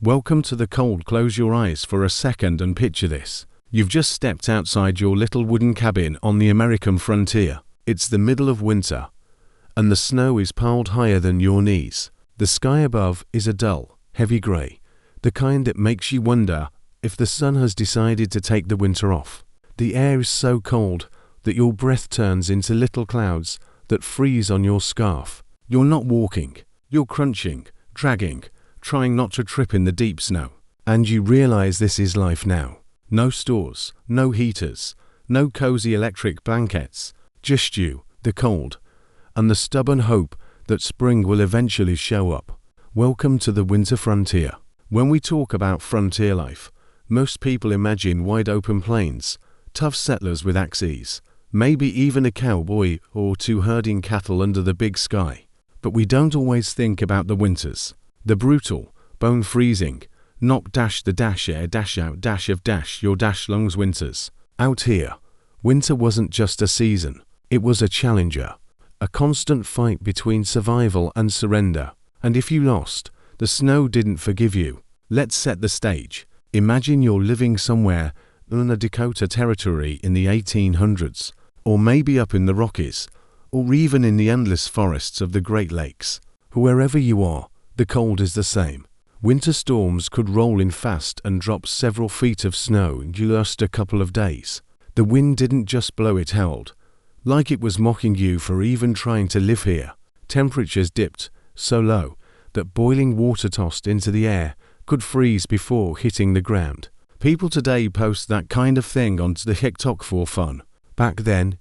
Welcome to the cold. Close your eyes for a second and picture this. You've just stepped outside your little wooden cabin on the American frontier. It's the middle of winter, and the snow is piled higher than your knees. The sky above is a dull, heavy grey, the kind that makes you wonder if the sun has decided to take the winter off. The air is so cold that your breath turns into little clouds that freeze on your scarf. You're not walking, you're crunching, dragging, trying not to trip in the deep snow. And you realize this is life now. No stores, no heaters, no cozy electric blankets, just you, the cold, and the stubborn hope that spring will eventually show up. Welcome to the winter frontier. When we talk about frontier life, most people imagine wide open plains, tough settlers with axes, maybe even a cowboy or two herding cattle under the big sky. But we don't always think about the winters. The brutal, bone-freezing, knock dash the dash air dash out dash of dash your dash lungs winters. Out here, winter wasn't just a season, it was a challenger. A constant fight between survival and surrender. And if you lost, the snow didn't forgive you. Let's set the stage. Imagine you're living somewhere in the Dakota Territory in the 1800s, or maybe up in the Rockies, or even in the endless forests of the Great Lakes. Wherever you are, the cold is the same. Winter storms could roll in fast and drop several feet of snow in just a couple of days. The wind didn't just blow, it howled, like it was mocking you for even trying to live here. Temperatures dipped so low that boiling water tossed into the air could freeze before hitting the ground. People today post that kind of thing onto the TikTok for fun. Back then,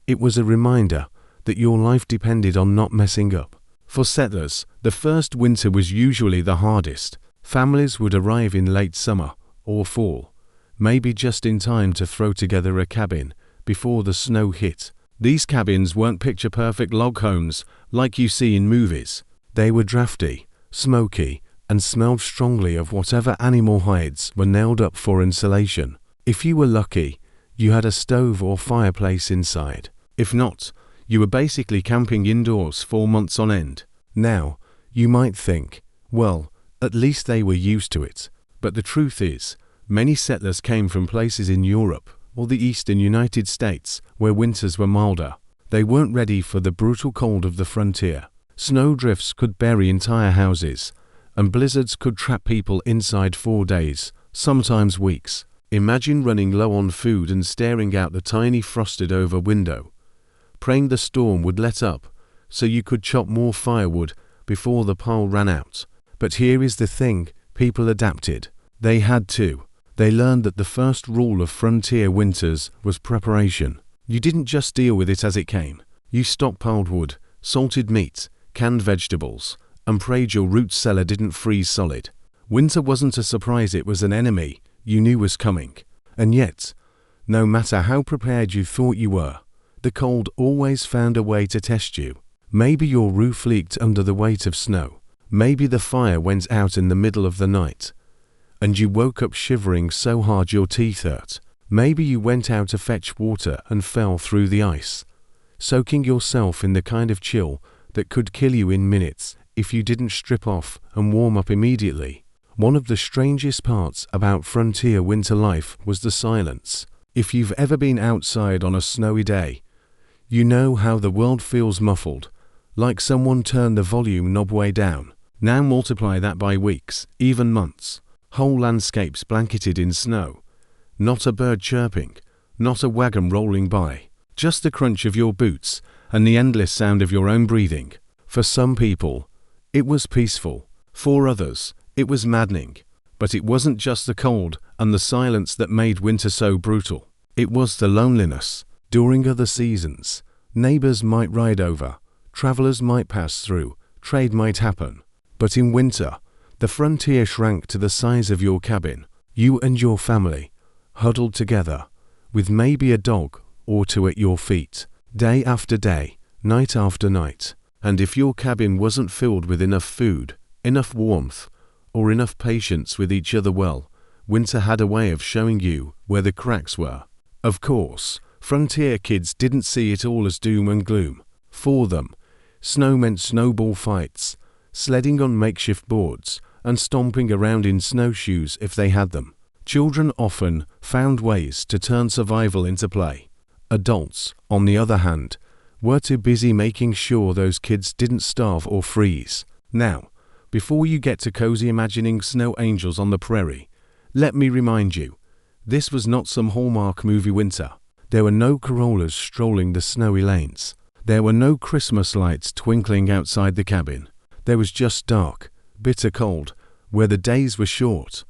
it was a reminder that your life depended on not messing up. For settlers, the first winter was usually the hardest. Families would arrive in late summer or fall, maybe just in time to throw together a cabin before the snow hit. These cabins weren't picture-perfect log homes like you see in movies. They were drafty, smoky, and smelled strongly of whatever animal hides were nailed up for insulation. If you were lucky, you had a stove or fireplace inside. If not, you were basically camping indoors for months on end. Now, you might think, well, at least they were used to it. But the truth is, many settlers came from places in Europe or the eastern United States where winters were milder. They weren't ready for the brutal cold of the frontier. Snowdrifts could bury entire houses, and blizzards could trap people inside for days, sometimes weeks. Imagine running low on food and staring out the tiny frosted-over window, praying the storm would let up so you could chop more firewood before the pile ran out. But here is the thing, people adapted. They had to. They learned that the first rule of frontier winters was preparation. You didn't just deal with it as it came. You stockpiled wood, salted meat, canned vegetables, and prayed your root cellar didn't freeze solid. Winter wasn't a surprise, it was an enemy you knew was coming. And yet, no matter how prepared you thought you were, the cold always found a way to test you. Maybe your roof leaked under the weight of snow. Maybe the fire went out in the middle of the night, and you woke up shivering so hard your teeth hurt. Maybe you went out to fetch water and fell through the ice, soaking yourself in the kind of chill that could kill you in minutes if you didn't strip off and warm up immediately. One of the strangest parts about frontier winter life was the silence. If you've ever been outside on a snowy day, you know how the world feels muffled, like someone turned the volume knob way down. Now multiply that by weeks, even months. Whole landscapes blanketed in snow. Not a bird chirping, not a wagon rolling by. Just the crunch of your boots and the endless sound of your own breathing. For some people, it was peaceful. For others, it was maddening. But it wasn't just the cold and the silence that made winter so brutal. It was the loneliness. During other seasons, neighbors might ride over, travelers might pass through, trade might happen. But in winter, the frontier shrank to the size of your cabin. You and your family, huddled together, with maybe a dog or two at your feet, day after day, night after night. And if your cabin wasn't filled with enough food, enough warmth, or enough patience with each other, well, winter had a way of showing you where the cracks were. Of course, frontier kids didn't see it all as doom and gloom. For them, snow meant snowball fights, sledding on makeshift boards, and stomping around in snowshoes if they had them. Children often found ways to turn survival into play. Adults, on the other hand, were too busy making sure those kids didn't starve or freeze. Now, before you get to cozy imagining snow angels on the prairie, let me remind you, this was not some Hallmark movie winter. There were no Corollas strolling the snowy lanes. There were no Christmas lights twinkling outside the cabin. There was just dark, bitter cold, where the days were short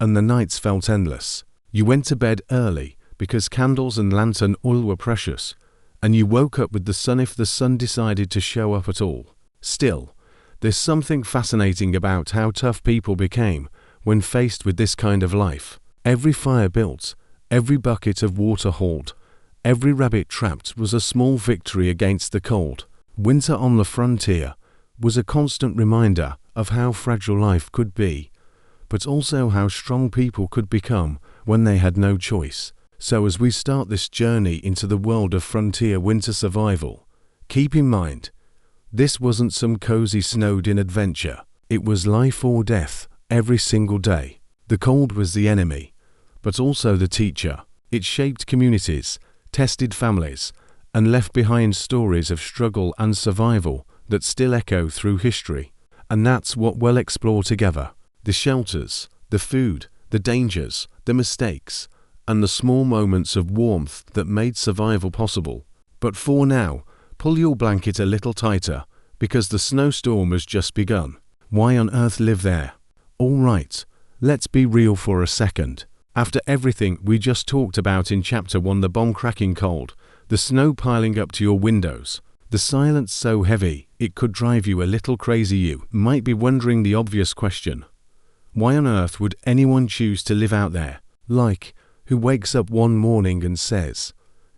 and the nights felt endless. You went to bed early because candles and lantern oil were precious, and you woke up with the sun if the sun decided to show up at all. Still, there's something fascinating about how tough people became when faced with this kind of life. Every fire built, every bucket of water hauled, every rabbit trapped was a small victory against the cold. Winter on the frontier was a constant reminder of how fragile life could be, but also how strong people could become when they had no choice. So as we start this journey into the world of frontier winter survival, keep in mind, this wasn't some cozy snowed-in adventure. It was life or death every single day. The cold was the enemy, but also the teacher. It shaped communities, tested families, and left behind stories of struggle and survival that still echo through history. And that's what we'll explore together. The shelters, the food, the dangers, the mistakes, and the small moments of warmth that made survival possible. But for now, pull your blanket a little tighter, because the snowstorm has just begun. Why on earth live there? All right, let's be real for a second. After everything we just talked about in Chapter 1, the bomb-cracking cold, the snow piling up to your windows, the silence so heavy it could drive you a little crazy, you might be wondering the obvious question. Why on earth would anyone choose to live out there? Like, who wakes up one morning and says,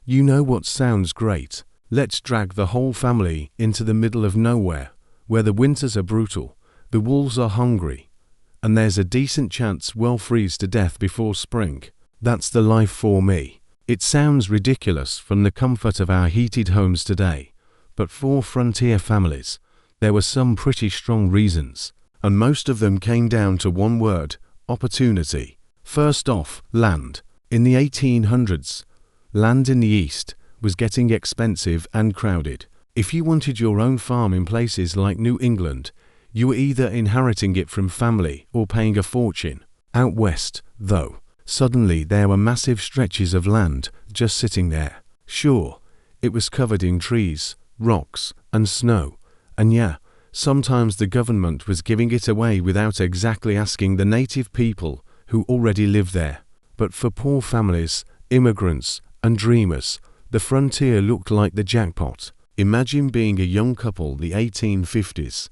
"You know what sounds great? Let's drag the whole family into the middle of nowhere, where the winters are brutal, the wolves are hungry, and there's a decent chance we'll freeze to death before spring. That's the life for me." It sounds ridiculous from the comfort of our heated homes today, but for frontier families, there were some pretty strong reasons, and most of them came down to one word: opportunity. First off, land. In the 1800s, land in the East was getting expensive and crowded. If you wanted your own farm in places like New England, you were either inheriting it from family or paying a fortune. Out west, though, suddenly there were massive stretches of land just sitting there. Sure, it was covered in trees, rocks, and snow, and yeah, sometimes the government was giving it away without exactly asking the native people who already lived there. But for poor families, immigrants, and dreamers, the frontier looked like the jackpot. Imagine being a young couple the 1850s,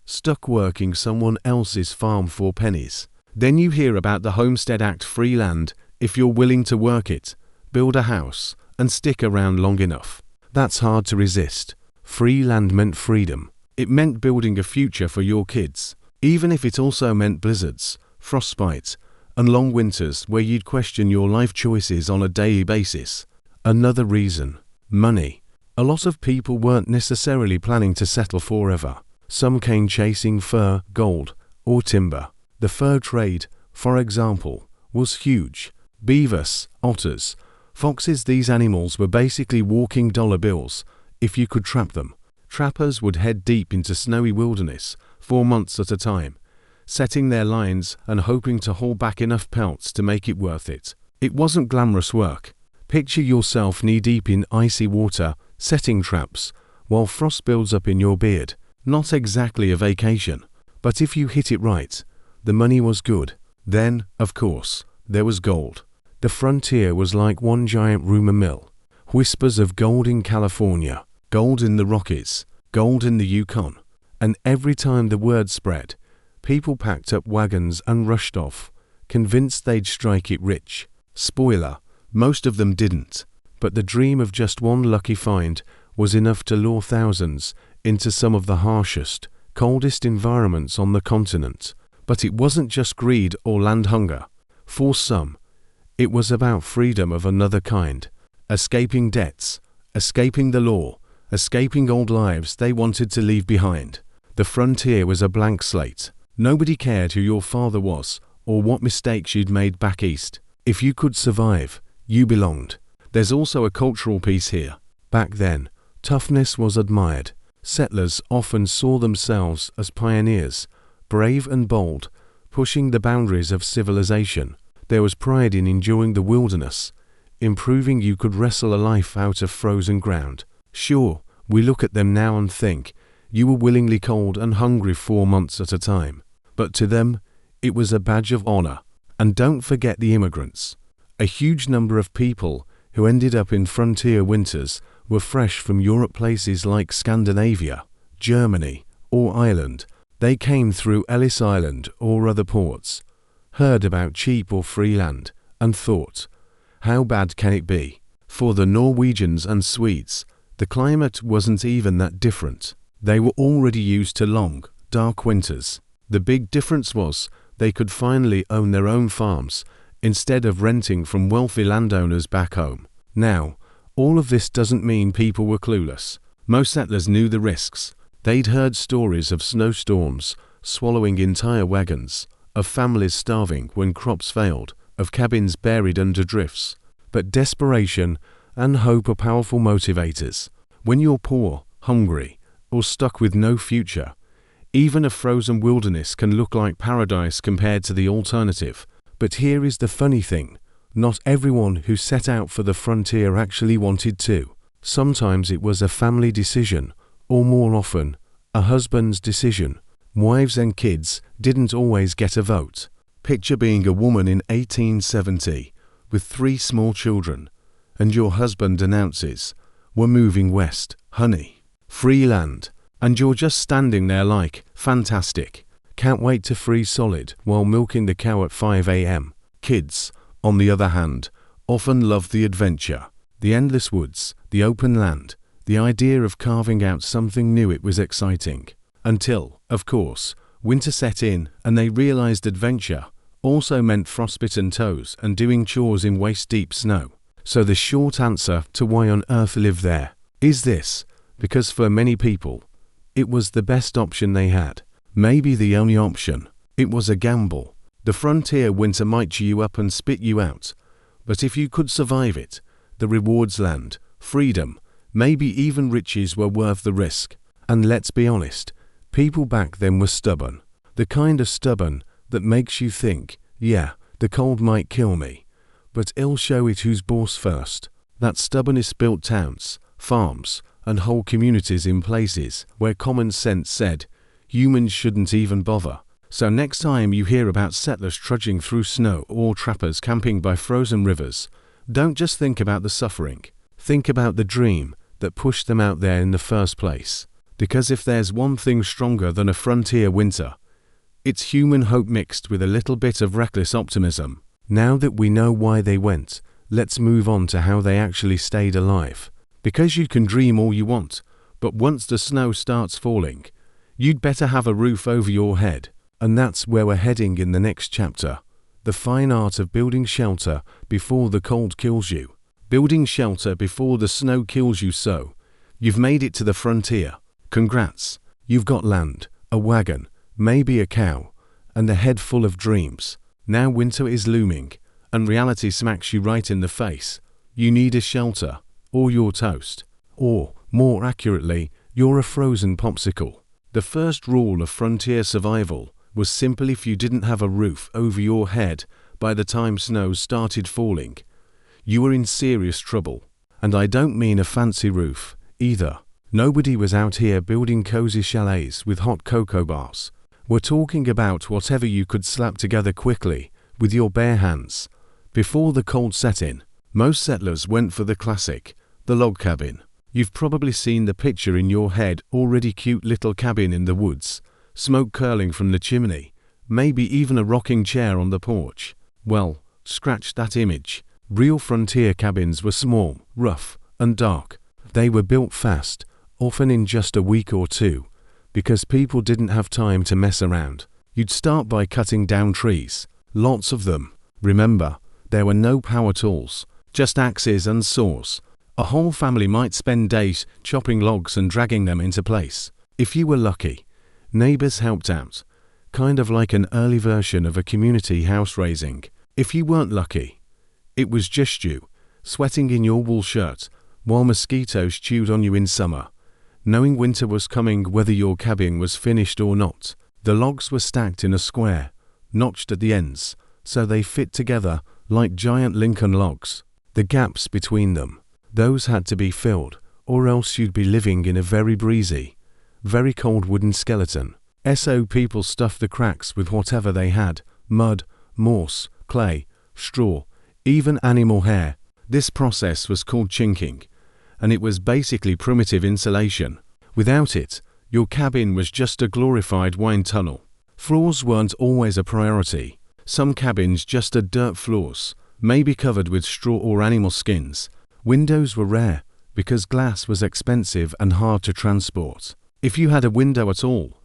stuck working someone else's farm for pennies. Then you hear about the Homestead Act: free land if you're willing to work it, build a house, and stick around long enough. That's hard to resist. Free land meant freedom. It meant building a future for your kids, even if it also meant blizzards, frostbite, and long winters where you'd question your life choices on a daily basis. Another reason: money. A lot of people weren't necessarily planning to settle forever. Some came chasing fur, gold, or timber. The fur trade, for example, was huge. Beavers, otters, foxes, these animals were basically walking dollar bills if you could trap them. Trappers would head deep into snowy wilderness for months at a time, setting their lines and hoping to haul back enough pelts to make it worth it. It wasn't glamorous work. Picture yourself knee-deep in icy water, setting traps, while frost builds up in your beard. Not exactly a vacation, but if you hit it right, the money was good. Then, of course, there was gold. The frontier was like one giant rumor mill. Whispers of gold in California, gold in the Rockies, gold in the Yukon. And every time the word spread, people packed up wagons and rushed off, convinced they'd strike it rich. Spoiler, most of them didn't, but the dream of just one lucky find was enough to lure thousands into some of the harshest, coldest environments on the continent. But it wasn't just greed or land hunger. For some, it was about freedom of another kind, escaping debts, escaping the law, escaping old lives they wanted to leave behind. The frontier was a blank slate. Nobody cared who your father was or what mistakes you'd made back east. If you could survive, you belonged. There's also a cultural piece here. Back then, toughness was admired. Settlers often saw themselves as pioneers, brave and bold, pushing the boundaries of civilization. There was pride in enduring the wilderness, in proving you could wrestle a life out of frozen ground. Sure, we look at them now and think, you were willingly cold and hungry 4 months at a time. But to them, it was a badge of honor. And don't forget the immigrants. A huge number of people who ended up in frontier winters were fresh from Europe, places like Scandinavia, Germany, or Ireland. They came through Ellis Island or other ports, heard about cheap or free land, and thought, how bad can it be? For the Norwegians and Swedes, the climate wasn't even that different. They were already used to long, dark winters. The big difference was they could finally own their own farms instead of renting from wealthy landowners back home. Now, all of this doesn't mean people were clueless. Most settlers knew the risks. They'd heard stories of snowstorms swallowing entire wagons, of families starving when crops failed, of cabins buried under drifts. But desperation and hope are powerful motivators. When you're poor, hungry, or stuck with no future, even a frozen wilderness can look like paradise compared to the alternative. But here is the funny thing. Not everyone who set out for the frontier actually wanted to. Sometimes it was a family decision, or more often, a husband's decision. Wives and kids didn't always get a vote. Picture being a woman in 1870 with 3 small children, and your husband announces, "We're moving west, honey. Free land." And you're just standing there like, fantastic. Can't wait to freeze solid while milking the cow at 5 a.m. Kids, on the other hand, often love the adventure, the endless woods, the open land, the idea of carving out something new. It was exciting. Until, of course, winter set in and they realized adventure also meant frostbitten toes and doing chores in waist-deep snow. So the short answer to why on earth live there is this: because for many people, it was the best option they had. Maybe the only option. It was a gamble. The frontier winter might chew you up and spit you out. But if you could survive it, the rewards, land, freedom, maybe even riches were worth the risk. And let's be honest, people back then were stubborn. The kind of stubborn that makes you think, yeah, the cold might kill me, but it'll show it who's boss first. That stubbornness built towns, farms, and whole communities in places where common sense said humans shouldn't even bother. So next time you hear about settlers trudging through snow or trappers camping by frozen rivers, don't just think about the suffering. Think about the dream that pushed them out there in the first place. Because if there's one thing stronger than a frontier winter, it's human hope mixed with a little bit of reckless optimism. Now that we know why they went, let's move on to how they actually stayed alive. Because you can dream all you want, but once the snow starts falling, you'd better have a roof over your head. And that's where we're heading in the next chapter. The fine art of building shelter before the cold kills you. Building shelter before the snow kills you. So, you've made it to the frontier. Congrats. You've got land, a wagon, maybe a cow, and a head full of dreams. Now winter is looming, and reality smacks you right in the face. You need a shelter. Or you're toast. Or, more accurately, you're a frozen popsicle. The first rule of frontier survival was simple: if you didn't have a roof over your head by the time snow started falling, you were in serious trouble. And I don't mean a fancy roof, either. Nobody was out here building cozy chalets with hot cocoa bars. We're talking about whatever you could slap together quickly with your bare hands. Before the cold set in, most settlers went for the classic, the log cabin. You've probably seen the picture in your head already: cute little cabin in the woods, smoke curling from the chimney, maybe even a rocking chair on the porch. Well, scratch that image. Real frontier cabins were small, rough, and dark. They were built fast, often in just a week or two, because people didn't have time to mess around. You'd start by cutting down trees, lots of them. Remember, there were no power tools, just axes and saws. A whole family might spend days chopping logs and dragging them into place. If you were lucky, neighbors helped out. kind of like an early version of a community house raising. If you weren't lucky, it was just you, sweating in your wool shirt, while mosquitoes chewed on you in summer. Knowing winter was coming whether your cabin was finished or not. The logs were stacked in a square, notched at the ends, so they fit together like giant Lincoln logs. The gaps between them, those had to be filled, or else you'd be living in a very breezy, very cold wooden skeleton. So people stuffed the cracks with whatever they had: mud, moss, clay, straw, even animal hair. This process was called chinking, and it was basically primitive insulation. Without it, your cabin was just a glorified wind tunnel. Floors weren't always a priority. Some cabins just had dirt floors, maybe covered with straw or animal skins. Windows were rare, because glass was expensive and hard to transport. If you had a window at all,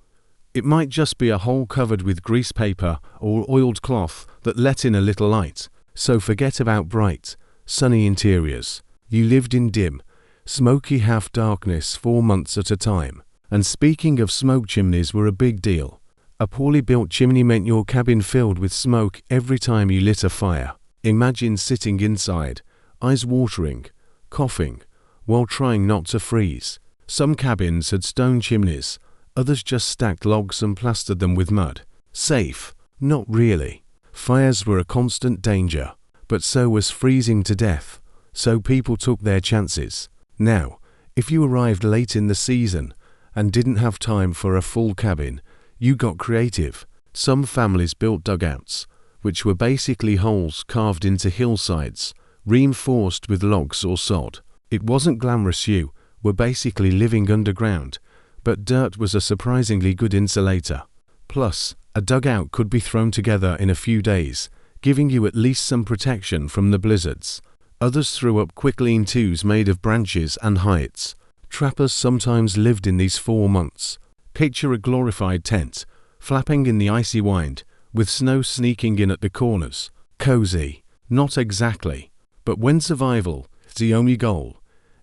it might just be a hole covered with grease paper or oiled cloth that let in a little light. So forget about bright, sunny interiors. You lived in dim, smoky half-darkness 4 months at a time. And speaking of smoke, chimneys were a big deal. A poorly built chimney meant your cabin filled with smoke every time you lit a fire. Imagine sitting inside, eyes watering, coughing, while trying not to freeze. Some cabins had stone chimneys, others just stacked logs and plastered them with mud. Safe? Not really. Fires were a constant danger, but so was freezing to death, so people took their chances. Now, if you arrived late in the season and didn't have time for a full cabin, you got creative. Some families built dugouts, which were basically holes carved into hillsides, reinforced with logs or sod. It wasn't glamorous, you were basically living underground, but dirt was a surprisingly good insulator. Plus, a dugout could be thrown together in a few days, giving you at least some protection from the blizzards. Others threw up quick lean-tos made of branches and hides. Trappers sometimes lived in these 4 months. Picture a glorified tent, flapping in the icy wind, with snow sneaking in at the corners. Cozy? Not exactly. But when survival is the only goal,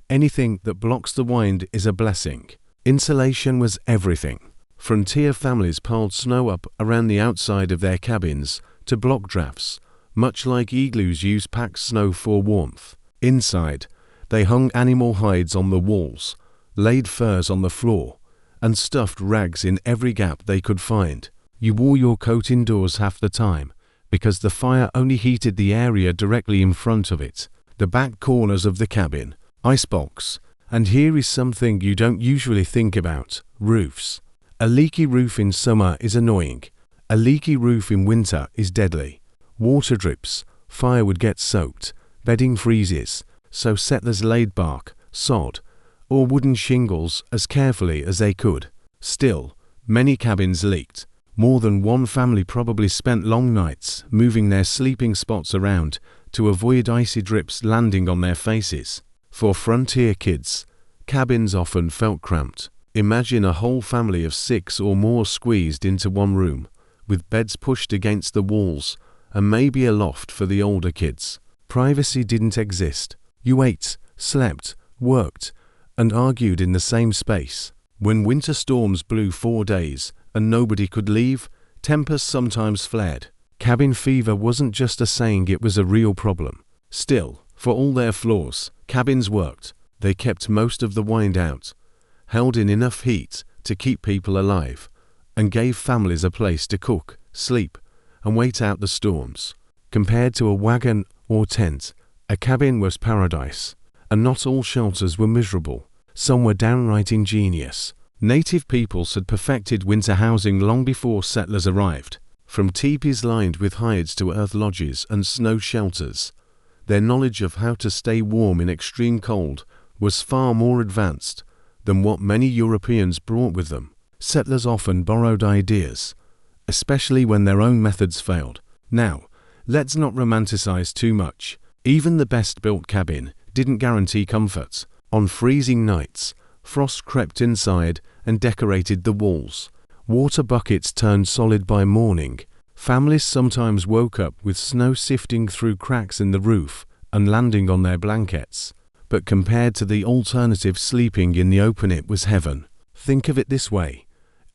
anything that blocks the wind is a blessing. Insulation was everything. Frontier families piled snow up around the outside of their cabins to block drafts, much like igloos use packed snow for warmth. Inside, they hung animal hides on the walls, laid furs on the floor, and stuffed rags in every gap they could find. You wore your coat indoors half the time, because the fire only heated the area directly in front of it. The back corners of the cabin, icebox. And here is something you don't usually think about: roofs. A leaky roof in summer is annoying. A leaky roof in winter is deadly. Water drips, fire would get soaked, bedding freezes, so settlers laid bark, sod, or wooden shingles as carefully as they could. Still, many cabins leaked. More than one family probably spent long nights moving their sleeping spots around to avoid icy drips landing on their faces. For frontier kids, cabins often felt cramped. Imagine a whole family of 6 or more squeezed into one room, with beds pushed against the walls, and maybe a loft for the older kids. Privacy didn't exist. You ate, slept, worked, and argued in the same space. When winter storms blew 4 days and nobody could leave, tempers sometimes flared. Cabin fever wasn't just a saying, it was a real problem. Still, for all their flaws, cabins worked. They kept most of the wind out, held in enough heat to keep people alive, and gave families a place to cook, sleep, and wait out the storms. Compared to a wagon or tent, a cabin was paradise. And not all shelters were miserable. Some were downright ingenious. Native peoples had perfected winter housing long before settlers arrived. From teepees lined with hides to earth lodges and snow shelters, their knowledge of how to stay warm in extreme cold was far more advanced than what many Europeans brought with them. Settlers often borrowed ideas, especially when their own methods failed. Now, let's not romanticize too much. Even the best-built cabin didn't guarantee comfort. On freezing nights, frost crept inside and decorated the walls. Water buckets turned solid by morning. Families sometimes woke up with snow sifting through cracks in the roof and landing on their blankets. But compared to the alternative, sleeping in the open, it was heaven. Think of it this way: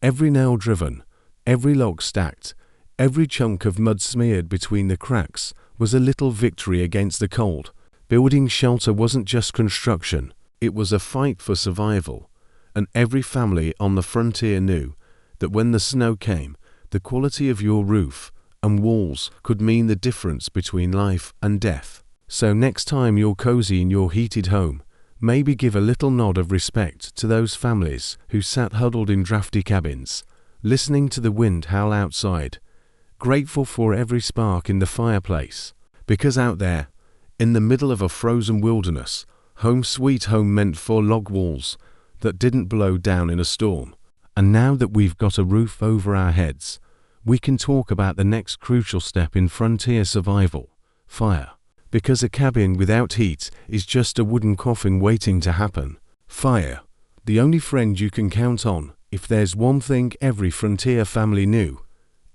every nail driven, Every log stacked, every chunk of mud smeared between the cracks was a little victory against the cold. Building shelter wasn't just construction, it was a fight for survival. And every family on the frontier knew that when the snow came, the quality of your roof and walls could mean the difference between life and death. So next time you're cozy in your heated home, maybe give a little nod of respect to those families who sat huddled in drafty cabins, listening to the wind howl outside, grateful for every spark in the fireplace. Because out there, in the middle of a frozen wilderness, home sweet home meant 4 log walls that didn't blow down in a storm. And now that we've got a roof over our heads, we can talk about the next crucial step in frontier survival: fire. Because a cabin without heat is just a wooden coffin waiting to happen. Fire, the only friend you can count on. If there's one thing every frontier family knew,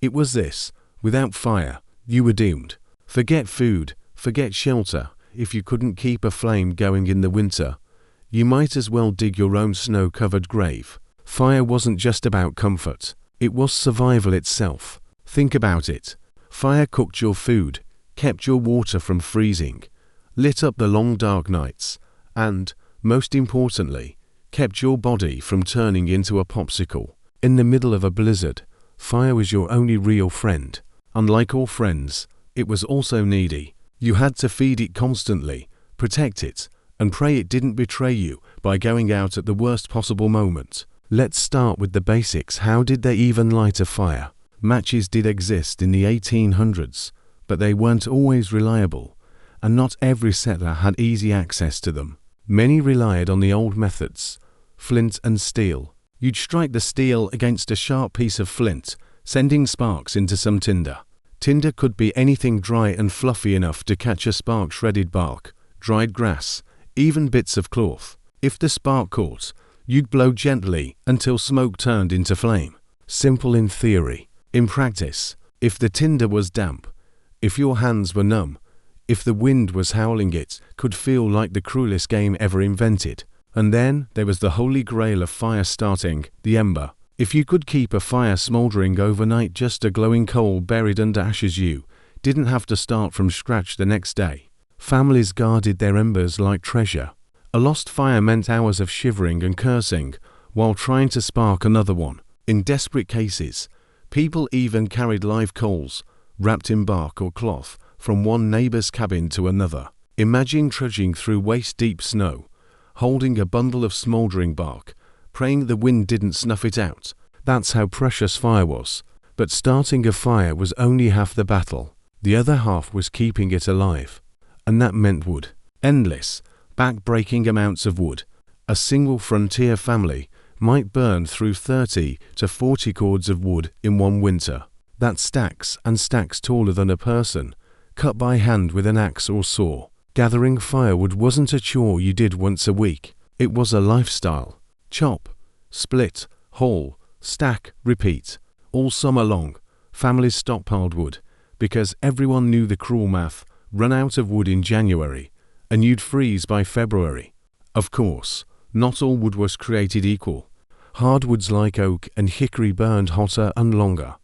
it was this: without fire, you were doomed. Forget food, forget shelter. If you couldn't keep a flame going in the winter, you might as well dig your own snow-covered grave. Fire wasn't just about comfort, it was survival itself. Think about it. Fire cooked your food, kept your water from freezing, lit up the long dark nights, and, most importantly, kept your body from turning into a popsicle. In the middle of a blizzard, fire was your only real friend. Unlike all friends, it was also needy. You had to feed it constantly, protect it, and pray it didn't betray you by going out at the worst possible moment. Let's start with the basics. How did they even light a fire? Matches did exist in the 1800s, but they weren't always reliable, and not every settler had easy access to them. Many relied on the old methods: flint and steel. You'd strike the steel against a sharp piece of flint, sending sparks into some tinder. Tinder could be anything dry and fluffy enough to catch a spark: shredded bark, dried grass, even bits of cloth. If the spark caught, you'd blow gently until smoke turned into flame. Simple in theory. In practice, if the tinder was damp, if your hands were numb, if the wind was howling, it could feel like the cruelest game ever invented. And then there was the holy grail of fire starting: the ember. If you could keep a fire smoldering overnight, just a glowing coal buried under ashes, you didn't have to start from scratch the next day. Families guarded their embers like treasure. A lost fire meant hours of shivering and cursing while trying to spark another one. In desperate cases, people even carried live coals, wrapped in bark or cloth, from one neighbor's cabin to another. Imagine trudging through waist-deep snow, holding a bundle of smoldering bark, praying the wind didn't snuff it out. That's how precious fire was. But starting a fire was only half the battle. The other half was keeping it alive. And that meant wood. Endless, back-breaking amounts of wood. A single frontier family might burn through 30 to 40 cords of wood in one winter. That's stacks and stacks taller than a person, cut by hand with an axe or saw. Gathering firewood wasn't a chore you did once a week. It was a lifestyle. Chop, split, haul, stack, repeat. All summer long, families stockpiled wood, because everyone knew the cruel math: run out of wood in January, and you'd freeze by February. Of course, not all wood was created equal. Hardwoods like oak and hickory burned hotter and longer,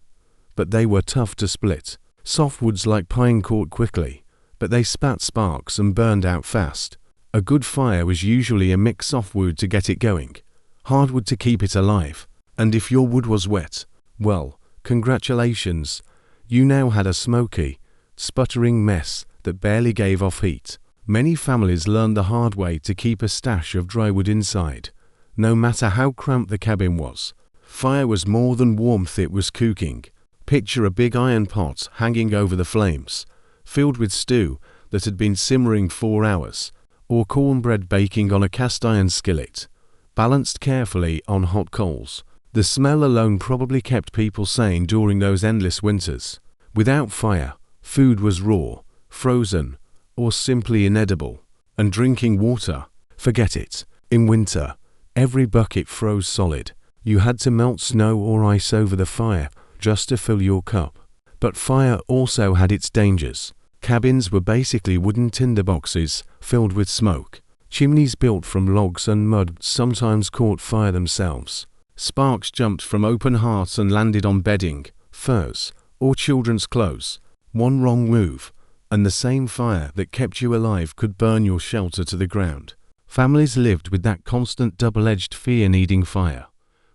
but they were tough to split. Softwoods like pine caught quickly, but they spat sparks and burned out fast. A good fire was usually a mix: softwood to get it going, hardwood to keep it alive. And if your wood was wet, well, congratulations, you now had a smoky, sputtering mess that barely gave off heat. Many families learned the hard way to keep a stash of dry wood inside, no matter how cramped the cabin was. Fire was more than warmth, it was cooking. Picture a big iron pot hanging over the flames, filled with stew that had been simmering 4 hours, or cornbread baking on a cast iron skillet, balanced carefully on hot coals. The smell alone probably kept people sane during those endless winters. Without fire, food was raw, frozen, or simply inedible. And drinking water, forget it. In winter, every bucket froze solid. You had to melt snow or ice over the fire just to fill your cup. But fire also had its dangers. Cabins were basically wooden tinder boxes filled with smoke. Chimneys built from logs and mud sometimes caught fire themselves. Sparks jumped from open hearts and landed on bedding, furs, or children's clothes. One wrong move, and the same fire that kept you alive could burn your shelter to the ground. Families lived with that constant double-edged fear needing fire,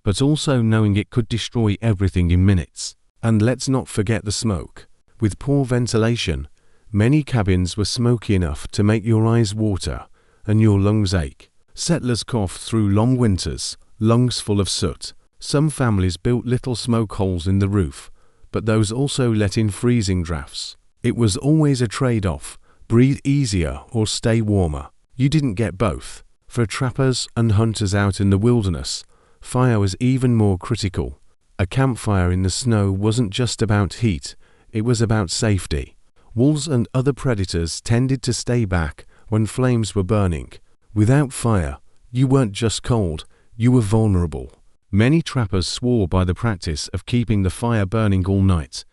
but also knowing it could destroy everything in minutes. And let's not forget the smoke. With poor ventilation, many cabins were smoky enough to make your eyes water and your lungs ache. Settlers coughed through long winters, lungs full of soot. Some families built little smoke holes in the roof, but those also let in freezing drafts. It was always a trade-off: breathe easier or stay warmer. You didn't get both. For trappers and hunters out in the wilderness, fire was even more critical. A campfire in the snow wasn't just about heat, it was about safety. Wolves and other predators tended to stay back when flames were burning. Without fire, you weren't just cold, you were vulnerable. Many trappers swore by the practice of keeping the fire burning all night,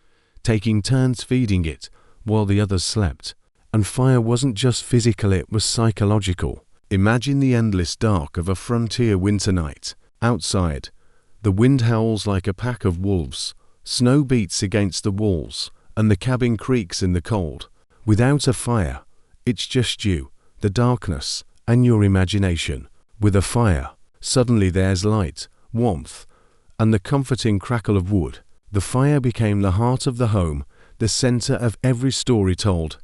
taking turns feeding it while the others slept. And fire wasn't just physical, it was psychological. Imagine the endless dark of a frontier winter night. Outside, the wind howls like a pack of wolves, snow beats against the walls, and the cabin creaks in the cold. Without a fire, it's just you, the darkness, and your imagination. With a fire, suddenly there's light, warmth, and the comforting crackle of wood. The fire became the heart of the home, the center of every story told,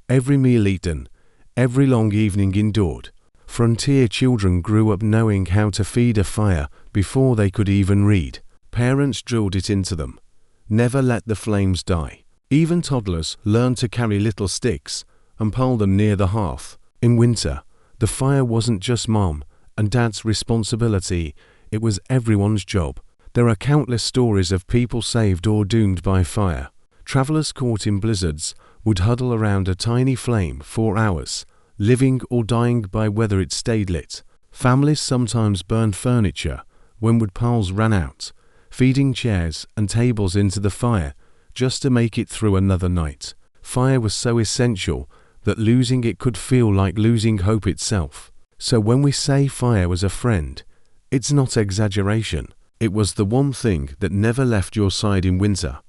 every meal eaten, every long evening endured. Frontier children grew up knowing how to feed a fire before they could even read. Parents drilled it into them. Never let the flames die. Even toddlers learned to carry little sticks and pile them near the hearth. In winter, the fire wasn't just mom and dad's responsibility, it was everyone's job. There are countless stories of people saved or doomed by fire. Travelers caught in blizzards would huddle around a tiny flame for hours, living or dying by whether it stayed lit. Families sometimes burned furniture when wood piles ran out, feeding chairs and tables into the fire just to make it through another night. Fire was so essential that losing it could feel like losing hope itself. So when we say fire was a friend, it's not exaggeration. It was the one thing that never left your side in winter,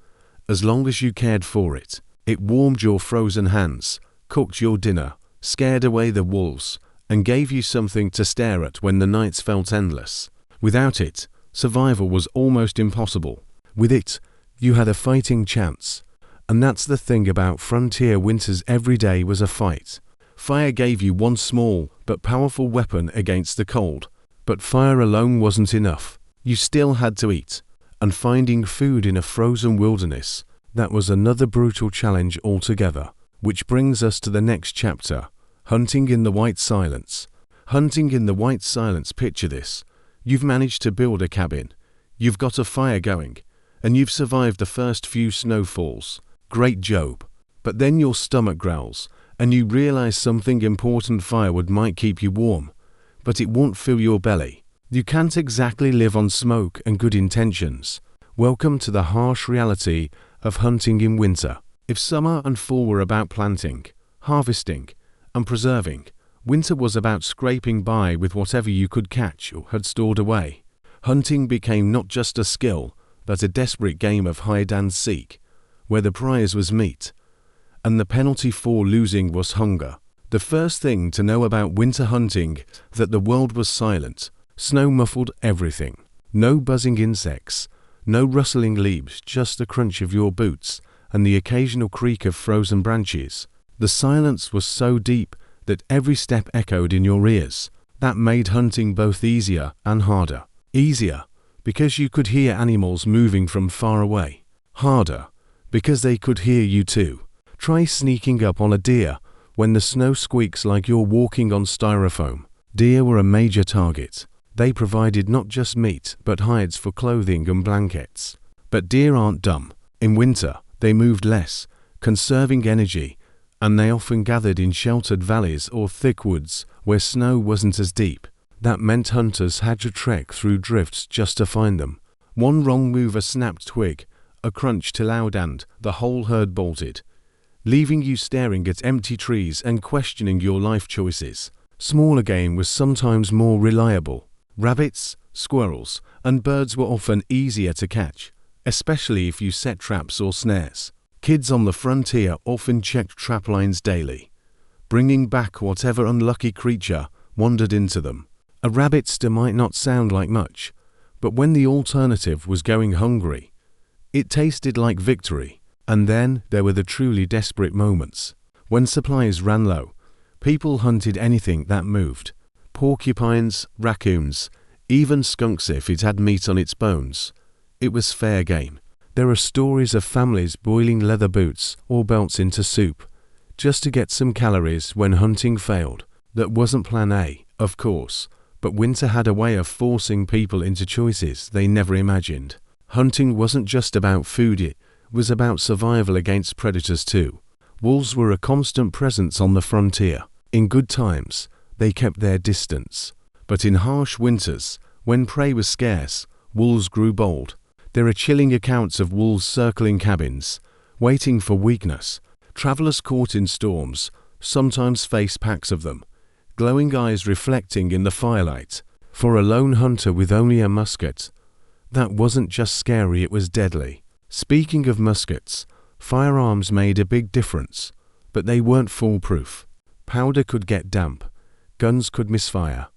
as long as you cared for it. It warmed your frozen hands, cooked your dinner, scared away the wolves, and gave you something to stare at when the nights felt endless. Without it, survival was almost impossible. With it, you had a fighting chance. And that's the thing about frontier winters: every day was a fight. Fire gave you one small but powerful weapon against the cold. But fire alone wasn't enough. You still had to eat. And finding food in a frozen wilderness, that was another brutal challenge altogether. Which brings us to the next chapter: hunting in the white silence. Hunting in the white silence. Picture this. You've managed to build a cabin. You've got a fire going. And you've survived the first few snowfalls. Great job. But then your stomach growls, and you realize something important: firewood might keep you warm, but it won't fill your belly. You can't exactly live on smoke and good intentions. Welcome to the harsh reality of hunting in winter. If summer and fall were about planting, harvesting, and preserving, winter was about scraping by with whatever you could catch or had stored away. Hunting became not just a skill, but a desperate game of hide and seek, where the prize was meat, and the penalty for losing was hunger. The first thing to know about winter hunting, that the world was silent. Snow muffled everything. No buzzing insects, no rustling leaves, just the crunch of your boots and the occasional creak of frozen branches. The silence was so deep that every step echoed in your ears. That made hunting both easier and harder. Easier, because you could hear animals moving from far away. Harder, because they could hear you too. Try sneaking up on a deer when the snow squeaks like you're walking on styrofoam. Deer were a major target. They provided not just meat, but hides for clothing and blankets. But deer aren't dumb. In winter, they moved less, conserving energy, and they often gathered in sheltered valleys or thick woods where snow wasn't as deep. That meant hunters had to trek through drifts just to find them. One wrong move, a snapped twig, a crunch too loud, and the whole herd bolted, leaving you staring at empty trees and questioning your life choices. Smaller game was sometimes more reliable. Rabbits, squirrels, and birds were often easier to catch, especially if you set traps or snares. Kids on the frontier often checked trap lines daily, bringing back whatever unlucky creature wandered into them. A rabbit steer might not sound like much, but when the alternative was going hungry, it tasted like victory. And then there were the truly desperate moments. When supplies ran low, people hunted anything that moved. Porcupines, raccoons, even skunks if it had meat on its bones. It was fair game. There are stories of families boiling leather boots or belts into soup, just to get some calories when hunting failed. That wasn't plan A, of course, but winter had a way of forcing people into choices they never imagined. Hunting wasn't just about food, it was about survival against predators too. Wolves were a constant presence on the frontier. In good times, they kept their distance. But in harsh winters, when prey was scarce, wolves grew bold. There are chilling accounts of wolves circling cabins, waiting for weakness. Travelers caught in storms sometimes face packs of them, glowing eyes reflecting in the firelight. For a lone hunter with only a musket, that wasn't just scary, it was deadly. Speaking of muskets, firearms made a big difference, but they weren't foolproof. Powder could get damp, guns could misfire,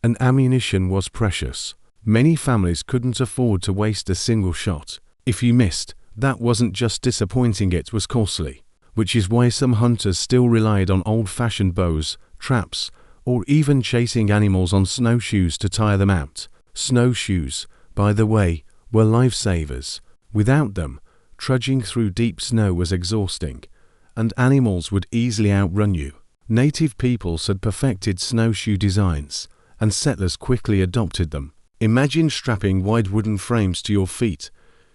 and ammunition was precious. Many families couldn't afford to waste a single shot. If you missed, that wasn't just disappointing, it was costly, which is why some hunters still relied on old-fashioned bows, traps, or even chasing animals on snowshoes to tire them out. Snowshoes, by the way, were lifesavers. Without them, trudging through deep snow was exhausting, and animals would easily outrun you. Native peoples had perfected snowshoe designs, and settlers quickly adopted them. Imagine strapping wide wooden frames to your feet,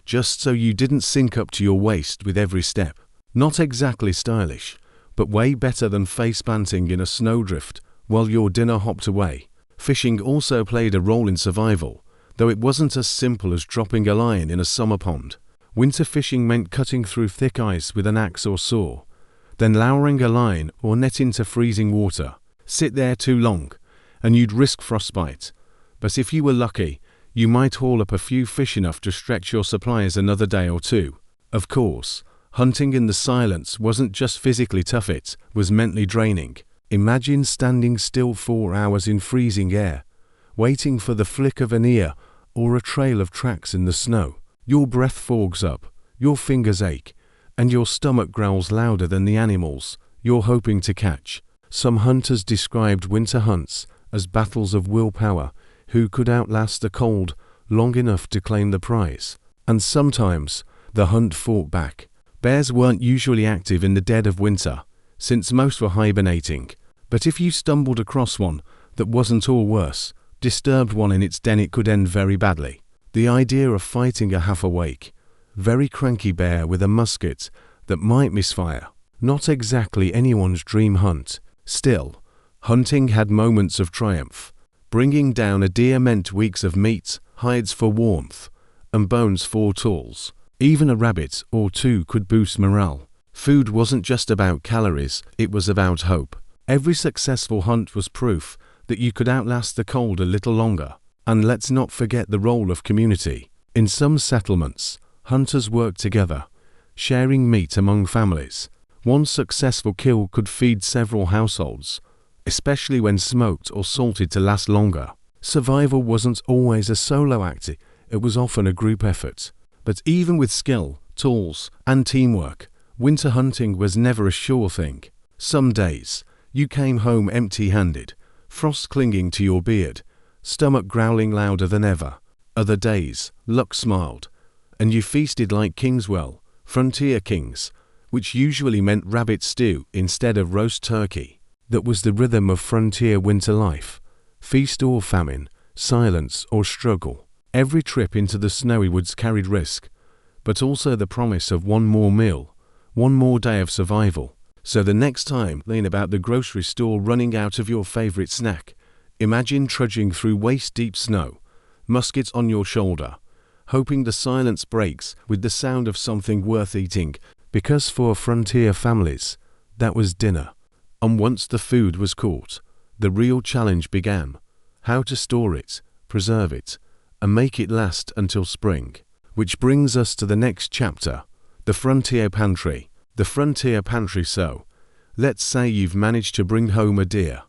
just so you didn't sink up to your waist with every step. Not exactly stylish, but way better than face-planting in a snowdrift while your dinner hopped away. Fishing also played a role in survival, though it wasn't as simple as dropping a line in a summer pond. Winter fishing meant cutting through thick ice with an axe or saw, then lowering a line or net into freezing water. Sit there too long, and you'd risk frostbite. But if you were lucky, you might haul up a few fish enough to stretch your supplies another day or two. Of course, hunting in the silence wasn't just physically tough, it was mentally draining. Imagine standing still 4 hours in freezing air, waiting for the flick of an ear or a trail of tracks in the snow. Your breath fogs up, your fingers ache, and your stomach growls louder than the animals you're hoping to catch. Some hunters described winter hunts as battles of willpower, who could outlast the cold long enough to claim the prize. And sometimes the hunt fought back. Bears weren't usually active in the dead of winter, since most were hibernating. But if you stumbled across one that wasn't or worse, disturbed one in its den, it could end very badly. The idea of fighting a half-awake, very cranky bear with a musket that might misfire, not exactly anyone's dream hunt. Still, hunting had moments of triumph. Bringing down a deer meant weeks of meat, hides for warmth, and bones for tools. Even a rabbit or two could boost morale. Food wasn't just about calories, it was about hope. Every successful hunt was proof that you could outlast the cold a little longer. And let's not forget the role of community. In some settlements, hunters worked together, sharing meat among families. One successful kill could feed several households, especially when smoked or salted to last longer. Survival wasn't always a solo act, it was often a group effort. But even with skill, tools, and teamwork, winter hunting was never a sure thing. Some days, you came home empty-handed, frost clinging to your beard, stomach growling louder than ever. Other days, luck smiled, and you feasted like kings, well, frontier kings, which usually meant rabbit stew instead of roast turkey. That was the rhythm of frontier winter life. Feast or famine, silence or struggle. Every trip into the snowy woods carried risk, but also the promise of one more meal, one more day of survival. So the next time lean about the grocery store running out of your favorite snack, imagine trudging through waist-deep snow, musket on your shoulder, hoping the silence breaks with the sound of something worth eating, because for frontier families, that was dinner. And once the food was caught, the real challenge began: how to store it, preserve it, and make it last until spring. Which brings us to the next chapter, the frontier pantry. The frontier pantry. So, let's say you've managed to bring home a deer,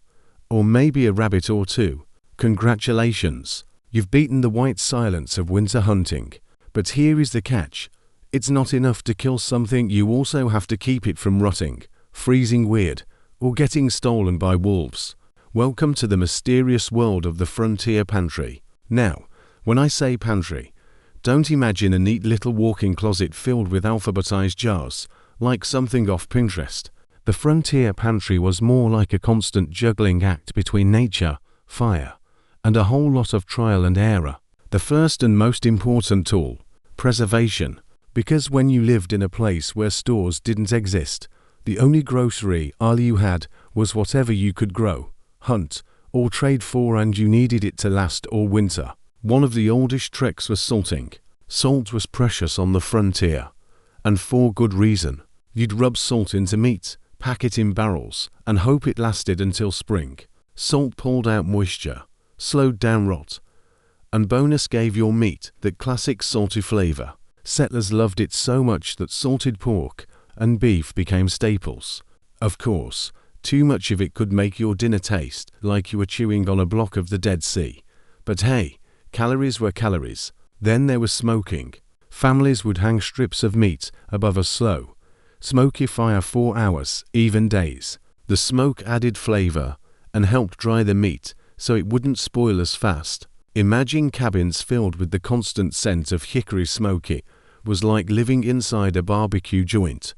or maybe a rabbit or two. Congratulations! You've beaten the white silence of winter hunting. But here is the catch. It's not enough to kill something, you also have to keep it from rotting, freezing weird, or getting stolen by wolves. Welcome to the mysterious world of the frontier pantry. Now, when I say pantry, don't imagine a neat little walk-in closet filled with alphabetized jars, like something off Pinterest. The frontier pantry was more like a constant juggling act between nature, fire, and a whole lot of trial and error. The first and most important tool, preservation, because when you lived in a place where stores didn't exist, the only grocery aisle you had was whatever you could grow, hunt, or trade for, and you needed it to last all winter. One of the oldest tricks was salting. Salt was precious on the frontier, and for good reason. You'd rub salt into meat, pack it in barrels, and hope it lasted until spring. Salt pulled out moisture, slowed down rot, and bonus gave your meat that classic salty flavor. Settlers loved it so much that salted pork and beef became staples. Of course, too much of it could make your dinner taste like you were chewing on a block of the Dead Sea. But hey, calories were calories. Then there was smoking. Families would hang strips of meat above a slow, smoky fire for hours, even days. The smoke added flavor and helped dry the meat so it wouldn't spoil as fast. Imagine cabins filled with the constant scent of hickory smoky. Was like living inside a barbecue joint,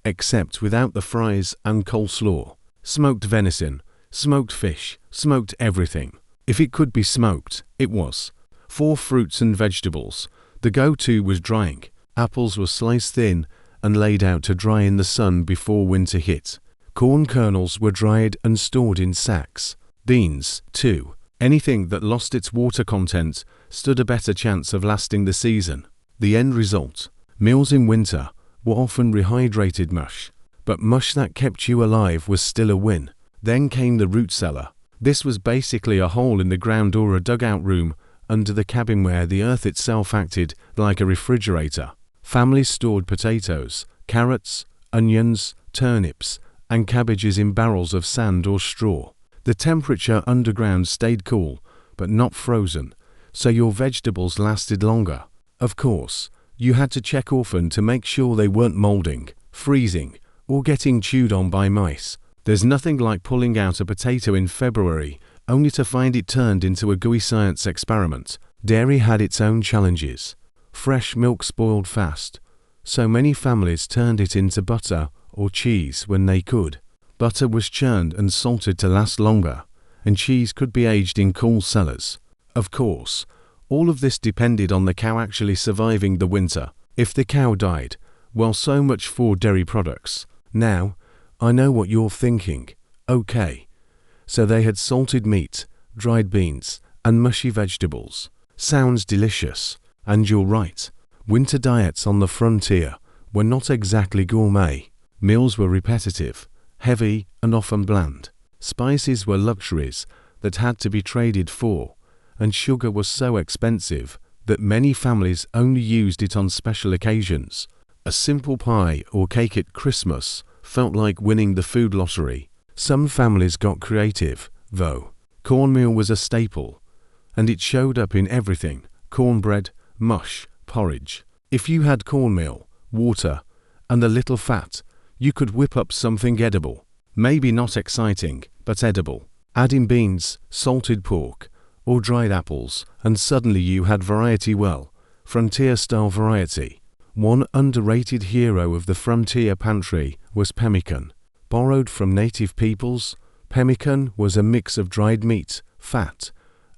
except without the fries and coleslaw. Smoked venison, smoked fish, smoked everything. If it could be smoked, it was. For fruits and vegetables, the go-to was drying. Apples were sliced thin and laid out to dry in the sun before winter hit. Corn kernels were dried and stored in sacks. Beans, too. Anything that lost its water content stood a better chance of lasting the season. The end result, meals in winter, were often rehydrated mush, but mush that kept you alive was still a win. Then came the root cellar. This was basically a hole in the ground or a dugout room under the cabin where the earth itself acted like a refrigerator. Families stored potatoes, carrots, onions, turnips, and cabbages in barrels of sand or straw. The temperature underground stayed cool, but not frozen, so your vegetables lasted longer. Of course, you had to check often to make sure they weren't molding, freezing, or getting chewed on by mice. There's nothing like pulling out a potato in February only to find it turned into a gooey science experiment. Dairy had its own challenges. Fresh milk spoiled fast, so many families turned it into butter or cheese when they could. Butter was churned and salted to last longer, and cheese could be aged in cool cellars. Of course, all of this depended on the cow actually surviving the winter. If the cow died, well, so much for dairy products. Now, I know what you're thinking. Okay, so they had salted meat, dried beans, and mushy vegetables. Sounds delicious, and you're right. Winter diets on the frontier were not exactly gourmet. Meals were repetitive, heavy, and often bland. Spices were luxuries that had to be traded for, and sugar was so expensive that many families only used it on special occasions. A simple pie or cake at Christmas felt like winning the food lottery. Some families got creative, though. Cornmeal was a staple, and it showed up in everything: cornbread, mush, porridge. If you had cornmeal, water, and a little fat, you could whip up something edible. Maybe not exciting, but edible. Add in beans, salted pork, or dried apples, and suddenly you had variety. Well, frontier-style variety. One underrated hero of the frontier pantry was pemmican. Borrowed from native peoples, pemmican was a mix of dried meat, fat,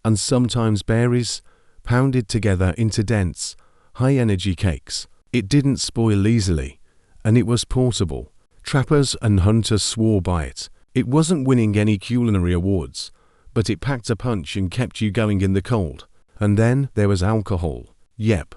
and sometimes berries, pounded together into dense, high-energy cakes. It didn't spoil easily, and it was portable. Trappers and hunters swore by it. It wasn't winning any culinary awards, but it packed a punch and kept you going in the cold. And then there was alcohol. Yep.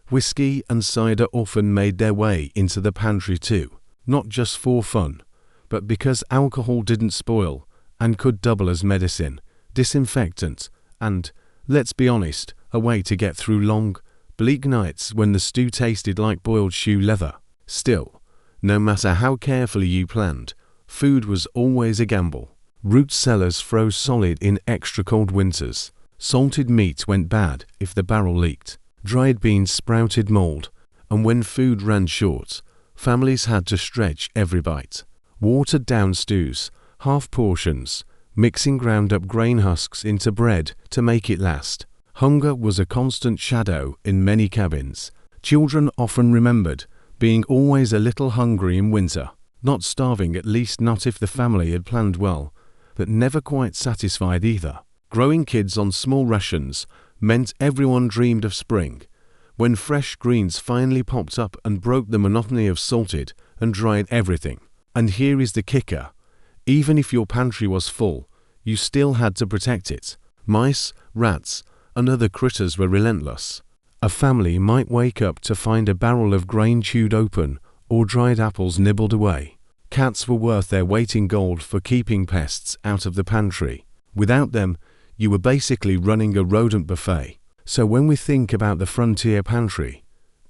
Whiskey and cider often made their way into the pantry too, not just for fun, but because alcohol didn't spoil and could double as medicine, disinfectant, and, let's be honest, a way to get through long, bleak nights when the stew tasted like boiled shoe leather. Still, no matter how carefully you planned, food was always a gamble. Root cellars froze solid in extra cold winters. Salted meat went bad if the barrel leaked. Dried beans sprouted mold, and when food ran short, families had to stretch every bite. Watered down stews, half portions, mixing ground up grain husks into bread to make it last. Hunger was a constant shadow in many cabins. Children often remembered being always a little hungry in winter, not starving, at least not if the family had planned well, but never quite satisfied either. Growing kids on small rations meant everyone dreamed of spring, when fresh greens finally popped up and broke the monotony of salted and dried everything. And here is the kicker. Even if your pantry was full, you still had to protect it. Mice, rats, and other critters were relentless. A family might wake up to find a barrel of grain chewed open or dried apples nibbled away. Cats were worth their weight in gold for keeping pests out of the pantry. Without them, you were basically running a rodent buffet. So when we think about the frontier pantry,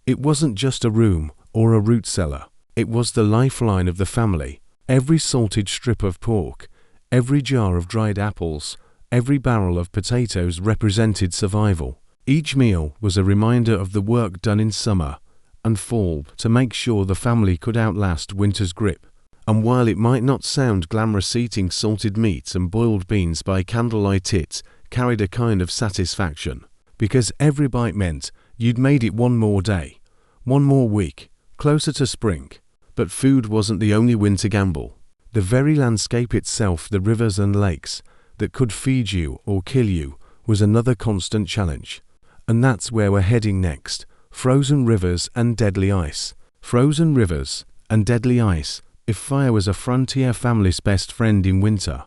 it wasn't just a room or a root cellar. It was the lifeline of the family. Every salted strip of pork, every jar of dried apples, every barrel of potatoes represented survival. Each meal was a reminder of the work done in summer and fall to make sure the family could outlast winter's grip. And while it might not sound glamorous, eating salted meat and boiled beans by candlelight, it carried a kind of satisfaction, because every bite meant you'd made it one more day, one more week, closer to spring. But food wasn't the only winter gamble. The very landscape itself, the rivers and lakes that could feed you or kill you, was another constant challenge. And that's where we're heading next. Frozen rivers and deadly ice. Frozen rivers and deadly ice. If fire was a frontier family's best friend in winter,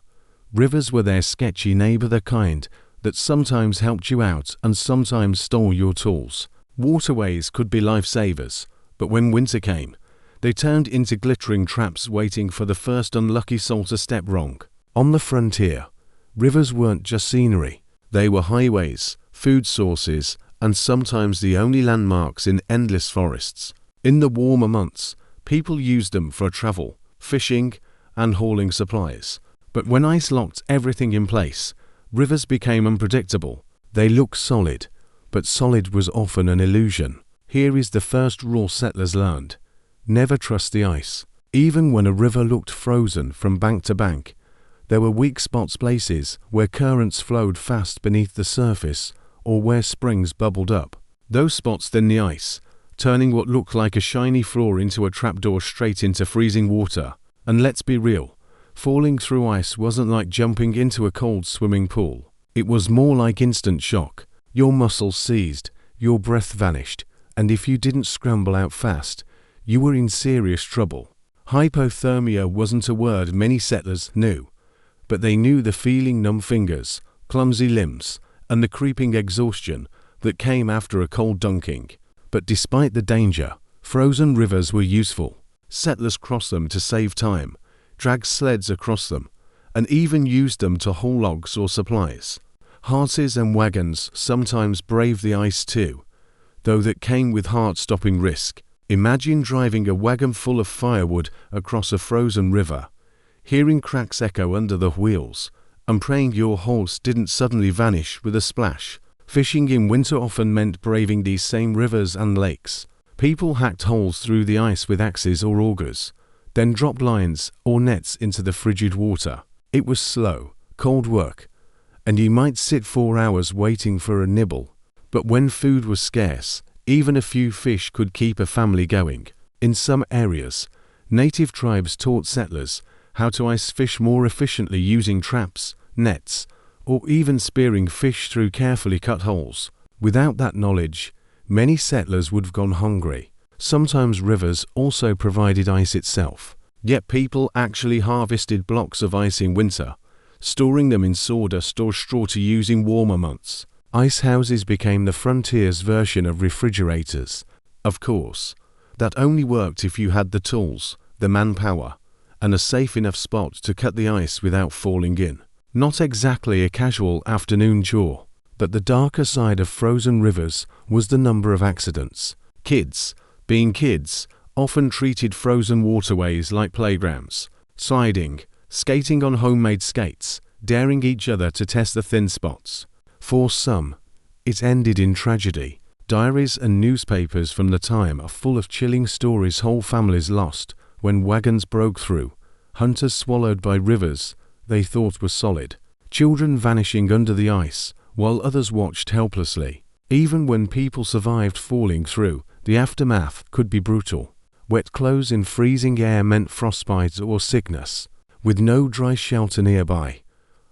rivers were their sketchy neighbor, the kind that sometimes helped you out and sometimes stole your tools. Waterways could be lifesavers, but when winter came, they turned into glittering traps waiting for the first unlucky soul to step wrong. On the frontier, rivers weren't just scenery. They were highways, food sources, and sometimes the only landmarks in endless forests. In the warmer months, people used them for travel, fishing, and hauling supplies. But when ice locked everything in place, rivers became unpredictable. They looked solid, but solid was often an illusion. Here is the first rule settlers learned. Never trust the ice. Even when a river looked frozen from bank to bank, there were weak spots, places where currents flowed fast beneath the surface or where springs bubbled up. Those spots thinned the ice, turning what looked like a shiny floor into a trapdoor straight into freezing water. And let's be real, falling through ice wasn't like jumping into a cold swimming pool. It was more like instant shock. Your muscles seized, your breath vanished, and if you didn't scramble out fast, you were in serious trouble. Hypothermia wasn't a word many settlers knew, but they knew the feeling: numb fingers, clumsy limbs, and the creeping exhaustion that came after a cold dunking. But despite the danger, frozen rivers were useful. Settlers crossed them to save time, dragged sleds across them, and even used them to haul logs or supplies. Horses and wagons sometimes braved the ice too, though that came with heart-stopping risk. Imagine driving a wagon full of firewood across a frozen river, hearing cracks echo under the wheels, and praying your horse didn't suddenly vanish with a splash. Fishing in winter often meant braving these same rivers and lakes. People hacked holes through the ice with axes or augers, then dropped lines or nets into the frigid water. It was slow, cold work, and you might sit 4 hours waiting for a nibble. But when food was scarce, even a few fish could keep a family going. In some areas, native tribes taught settlers how to ice fish more efficiently using traps, nets, or even spearing fish through carefully cut holes. Without that knowledge, many settlers would have gone hungry. Sometimes rivers also provided ice itself. Yet people actually harvested blocks of ice in winter, storing them in sawdust or straw to use in warmer months. Ice houses became the frontier's version of refrigerators. Of course, that only worked if you had the tools, the manpower, and a safe enough spot to cut the ice without falling in. Not exactly a casual afternoon chore. But the darker side of frozen rivers was the number of accidents. Kids, being kids, often treated frozen waterways like playgrounds, sliding, skating on homemade skates, daring each other to test the thin spots. For some, it ended in tragedy. Diaries and newspapers from the time are full of chilling stories: whole families lost when wagons broke through, hunters swallowed by rivers they thought were solid, children vanishing under the ice while others watched helplessly. Even when people survived falling through, the aftermath could be brutal. Wet clothes in freezing air meant frostbite or sickness. With no dry shelter nearby,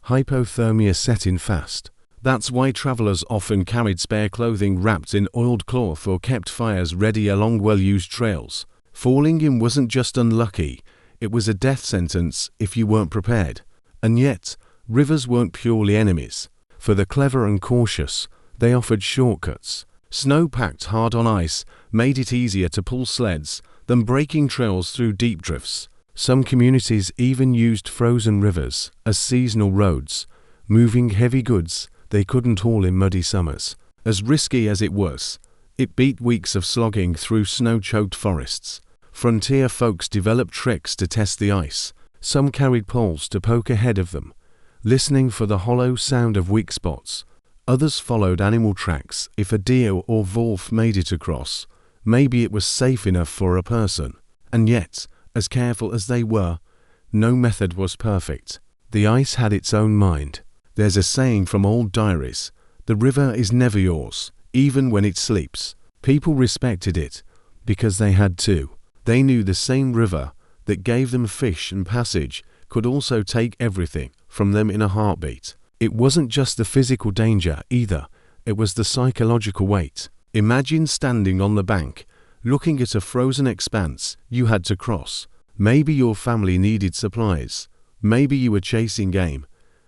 hypothermia set in fast. That's why travelers often carried spare clothing wrapped in oiled cloth or kept fires ready along well-used trails. Falling in wasn't just unlucky, it was a death sentence if you weren't prepared. And yet, rivers weren't purely enemies. For the clever and cautious, they offered shortcuts. Snow packed hard on ice made it easier to pull sleds than breaking trails through deep drifts. Some communities even used frozen rivers as seasonal roads, moving heavy goods they couldn't haul in muddy summers. As risky as it was, it beat weeks of slogging through snow-choked forests. Frontier folks developed tricks to test the ice. Some carried poles to poke ahead of them, listening for the hollow sound of weak spots. Others followed animal tracks. If a deer or wolf made it across, maybe it was safe enough for a person. And yet, as careful as they were, no method was perfect. The ice had its own mind. There's a saying from old diaries: the river is never yours, even when it sleeps. People respected it because they had to. They knew the same river that gave them fish and passage could also take everything from them in a heartbeat. It wasn't just the physical danger either, it was the psychological weight. Imagine standing on the bank, looking at a frozen expanse you had to cross. Maybe your family needed supplies. Maybe you were chasing game.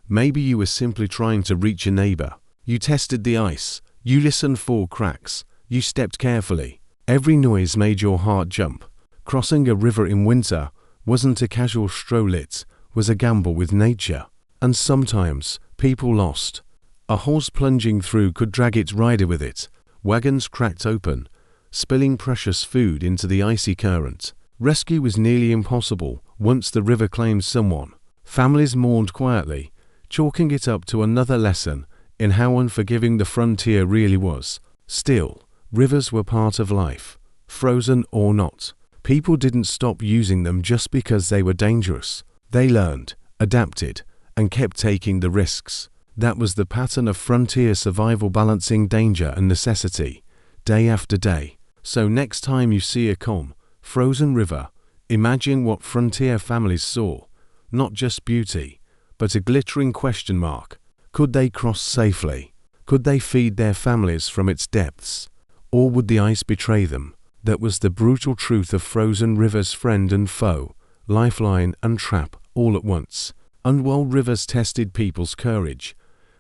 Maybe you were simply trying to reach a neighbor. You tested the ice. You listened for cracks. You stepped carefully. Every noise made your heart jump. Crossing a river in winter wasn't a casual stroll, it was a gamble with nature. And sometimes people lost. A horse plunging through could drag its rider with it. Wagons cracked open, spilling precious food into the icy current. Rescue was nearly impossible once the river claimed someone. Families mourned quietly, chalking it up to another lesson in how unforgiving the frontier really was. Still, rivers were part of life, frozen or not. People didn't stop using them just because they were dangerous. They learned, adapted, and kept taking the risks. That was the pattern of frontier survival, balancing danger and necessity, day after day. So next time you see a calm, frozen river, imagine what frontier families saw. Not just beauty, but a glittering question mark. Could they cross safely? Could they feed their families from its depths? Or would the ice betray them? That was the brutal truth of frozen rivers, friend and foe, lifeline and trap, all at once. And while rivers tested people's courage,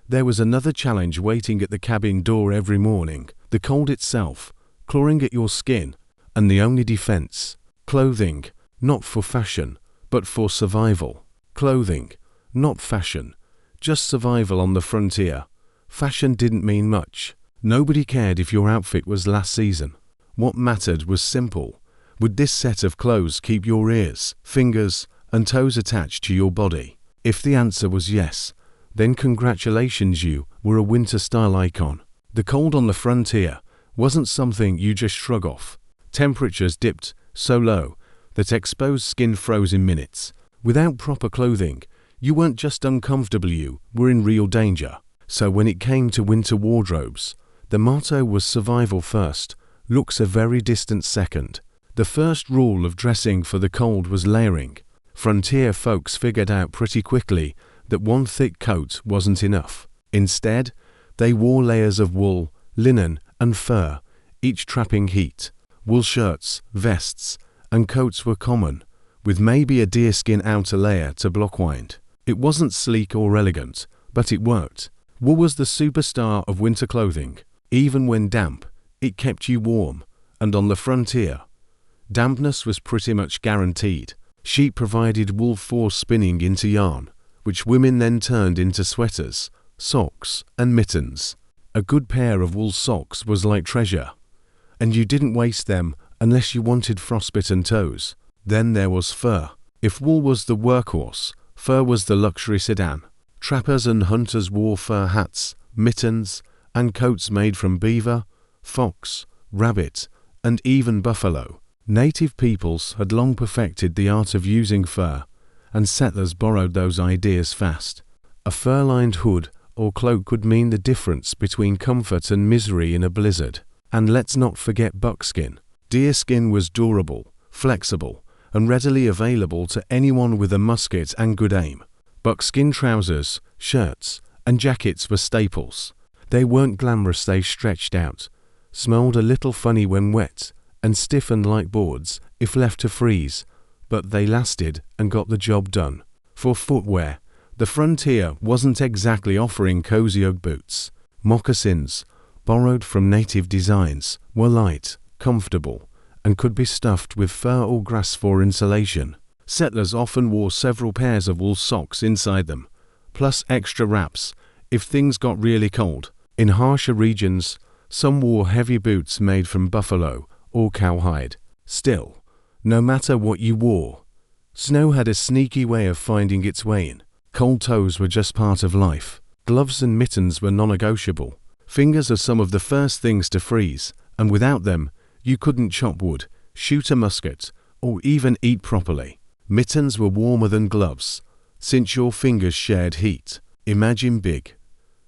there was another challenge waiting at the cabin door every morning: the cold itself, clawing at your skin, and the only defense: clothing, not for fashion, but for survival. Clothing, not fashion, just survival on the frontier. Fashion didn't mean much. Nobody cared if your outfit was last season. What mattered was simple: would this set of clothes keep your ears, fingers, and toes attached to your body? If the answer was yes, then congratulations, you were a winter-style icon. The cold on the frontier wasn't something you just shrug off. Temperatures dipped so low that exposed skin froze in minutes. Without proper clothing, you weren't just uncomfortable, you were in real danger. So when it came to winter wardrobes, the motto was survival first, looks a very distant second. The first rule of dressing for the cold was layering. Frontier folks figured out pretty quickly that one thick coat wasn't enough. Instead, they wore layers of wool, linen, and fur, each trapping heat. Wool shirts, vests, and coats were common, with maybe a deerskin outer layer to block wind. It wasn't sleek or elegant, but it worked. Wool was the superstar of winter clothing. Even when damp, it kept you warm, and on the frontier, dampness was pretty much guaranteed. Sheep provided wool for spinning into yarn, which women then turned into sweaters, socks, and mittens. A good pair of wool socks was like treasure, and you didn't waste them unless you wanted frostbitten toes. Then there was fur. If wool was the workhorse, fur was the luxury sedan. Trappers and hunters wore fur hats, mittens, and coats made from beaver, fox, rabbit, and even buffalo. Native peoples had long perfected the art of using fur, and settlers borrowed those ideas fast. A fur-lined hood or cloak could mean the difference between comfort and misery in a blizzard. And let's not forget buckskin. Deerskin was durable, flexible, and readily available to anyone with a musket and good aim. Buckskin trousers, shirts, and jackets were staples. They weren't glamorous, they stretched out, smelled a little funny when wet, and stiffened like boards if left to freeze, but they lasted and got the job done. For footwear, the frontier wasn't exactly offering cozy Ugg boots. Moccasins, borrowed from native designs, were light, comfortable, and could be stuffed with fur or grass for insulation. Settlers often wore several pairs of wool socks inside them, plus extra wraps if things got really cold. In harsher regions, some wore heavy boots made from buffalo or cowhide. Still, no matter what you wore, snow had a sneaky way of finding its way in. Cold toes were just part of life. Gloves and mittens were non-negotiable. Fingers are some of the first things to freeze, and without them, you couldn't chop wood, shoot a musket, or even eat properly. Mittens were warmer than gloves, since your fingers shared heat. Imagine big,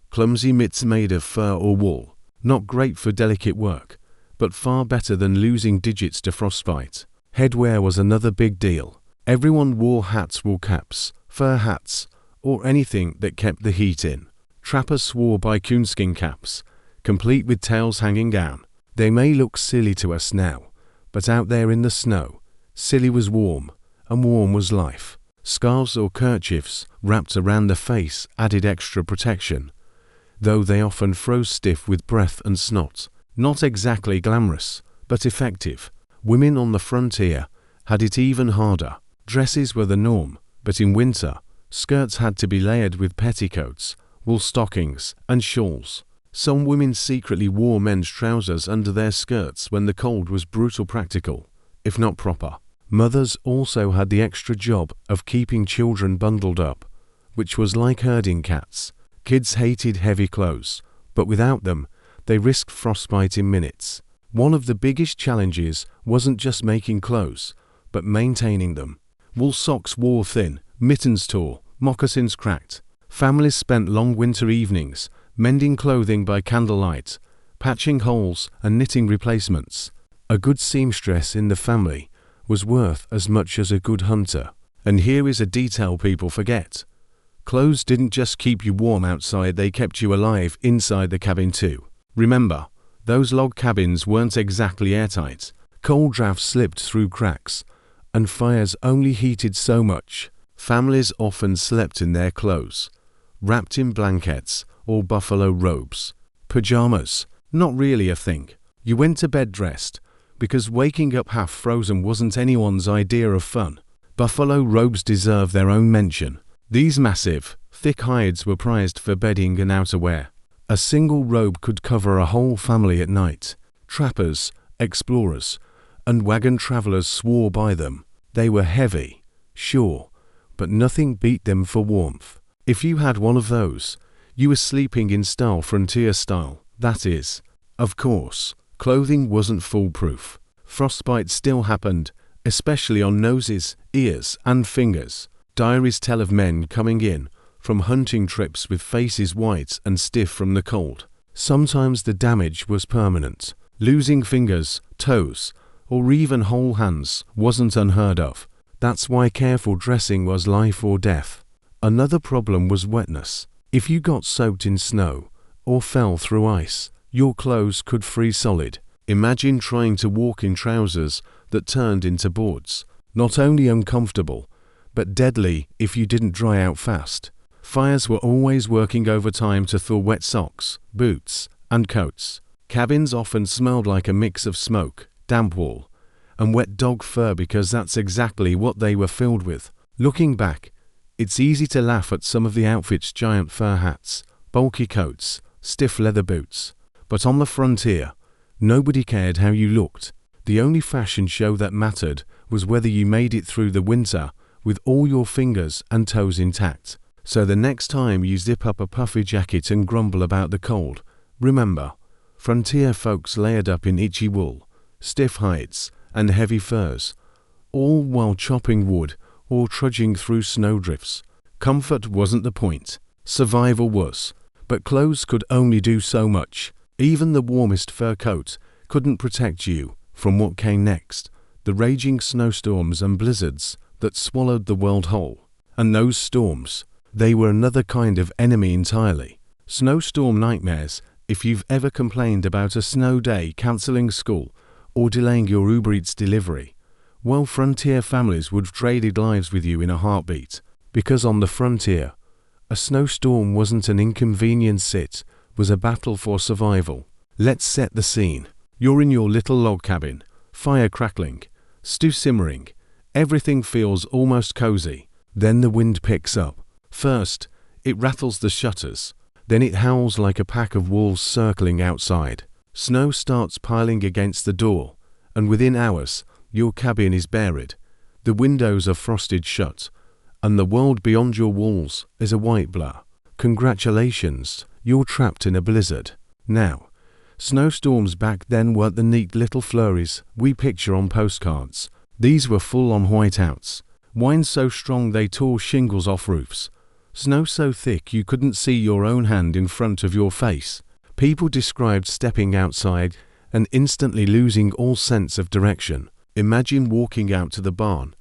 clumsy mitts made of fur or wool. Not great for delicate work, but far better than losing digits to frostbite. Headwear was another big deal. Everyone wore hats, wool caps, fur hats, or anything that kept the heat in. Trappers swore by coonskin caps, complete with tails hanging down. They may look silly to us now, but out there in the snow, silly was warm, and warm was life. Scarves or kerchiefs wrapped around the face added extra protection, though they often froze stiff with breath and snot. Not exactly glamorous, but effective. Women on the frontier had it even harder. Dresses were the norm, but in winter, skirts had to be layered with petticoats, wool stockings, and shawls. Some women secretly wore men's trousers under their skirts when the cold was brutal practical, if not proper. Mothers also had the extra job of keeping children bundled up, which was like herding cats. Kids hated heavy clothes, but without them, they risked frostbite in minutes. One of the biggest challenges wasn't just making clothes, but maintaining them. Wool socks wore thin, mittens tore, moccasins cracked. Families spent long winter evenings mending clothing by candlelight, patching holes and knitting replacements. A good seamstress in the family was worth as much as a good hunter. And here is a detail people forget. Clothes didn't just keep you warm outside, they kept you alive inside the cabin too. Remember, those log cabins weren't exactly airtight. Cold drafts slipped through cracks, and fires only heated so much. Families often slept in their clothes, wrapped in blankets or buffalo robes. Pajamas, not really a thing. You went to bed dressed, because waking up half frozen wasn't anyone's idea of fun. Buffalo robes deserve their own mention. These massive, thick hides were prized for bedding and outerwear. A single robe could cover a whole family at night. Trappers, explorers, and wagon travelers swore by them. They were heavy, sure, but nothing beat them for warmth. If you had one of those, you were sleeping in style, frontier style, that is. Of course, clothing wasn't foolproof. Frostbite still happened, especially on noses, ears, and fingers. Diaries tell of men coming in from hunting trips with faces white and stiff from the cold. Sometimes the damage was permanent. Losing fingers, toes, or even whole hands wasn't unheard of. That's why careful dressing was life or death. Another problem was wetness. If you got soaked in snow or fell through ice, your clothes could freeze solid. Imagine trying to walk in trousers that turned into boards. Not only uncomfortable, but deadly if you didn't dry out fast. Fires were always working overtime to thaw wet socks, boots, and coats. Cabins often smelled like a mix of smoke, damp wool, and wet dog fur because that's exactly what they were filled with. Looking back, it's easy to laugh at some of the outfits: giant fur hats, bulky coats, stiff leather boots. But on the frontier, nobody cared how you looked. The only fashion show that mattered was whether you made it through the winter with all your fingers and toes intact. So the next time you zip up a puffy jacket and grumble about the cold, remember, frontier folks layered up in itchy wool, stiff hides, and heavy furs, all while chopping wood or trudging through snowdrifts. Comfort wasn't the point. Survival was. But clothes could only do so much. Even the warmest fur coat couldn't protect you from what came next, the raging snowstorms and blizzards that swallowed the world whole. And those storms, they were another kind of enemy entirely. Snowstorm nightmares. If you've ever complained about a snow day cancelling school or delaying your Uber Eats delivery, well, frontier families would have traded lives with you in a heartbeat. Because on the frontier, a snowstorm wasn't an inconvenience, it was a battle for survival. Let's set the scene. You're in your little log cabin, fire crackling, stew simmering. Everything feels almost cozy. Then the wind picks up. First, it rattles the shutters. Then it howls like a pack of wolves circling outside. Snow starts piling against the door, and within hours, your cabin is buried. The windows are frosted shut, and the world beyond your walls is a white blur. Congratulations, you're trapped in a blizzard. Now, snowstorms back then weren't the neat little flurries we picture on postcards. These were full-on whiteouts. Winds so strong they tore shingles off roofs. Snow so thick you couldn't see your own hand in front of your face. People described stepping outside and instantly losing all sense of direction. Imagine walking out to the barn,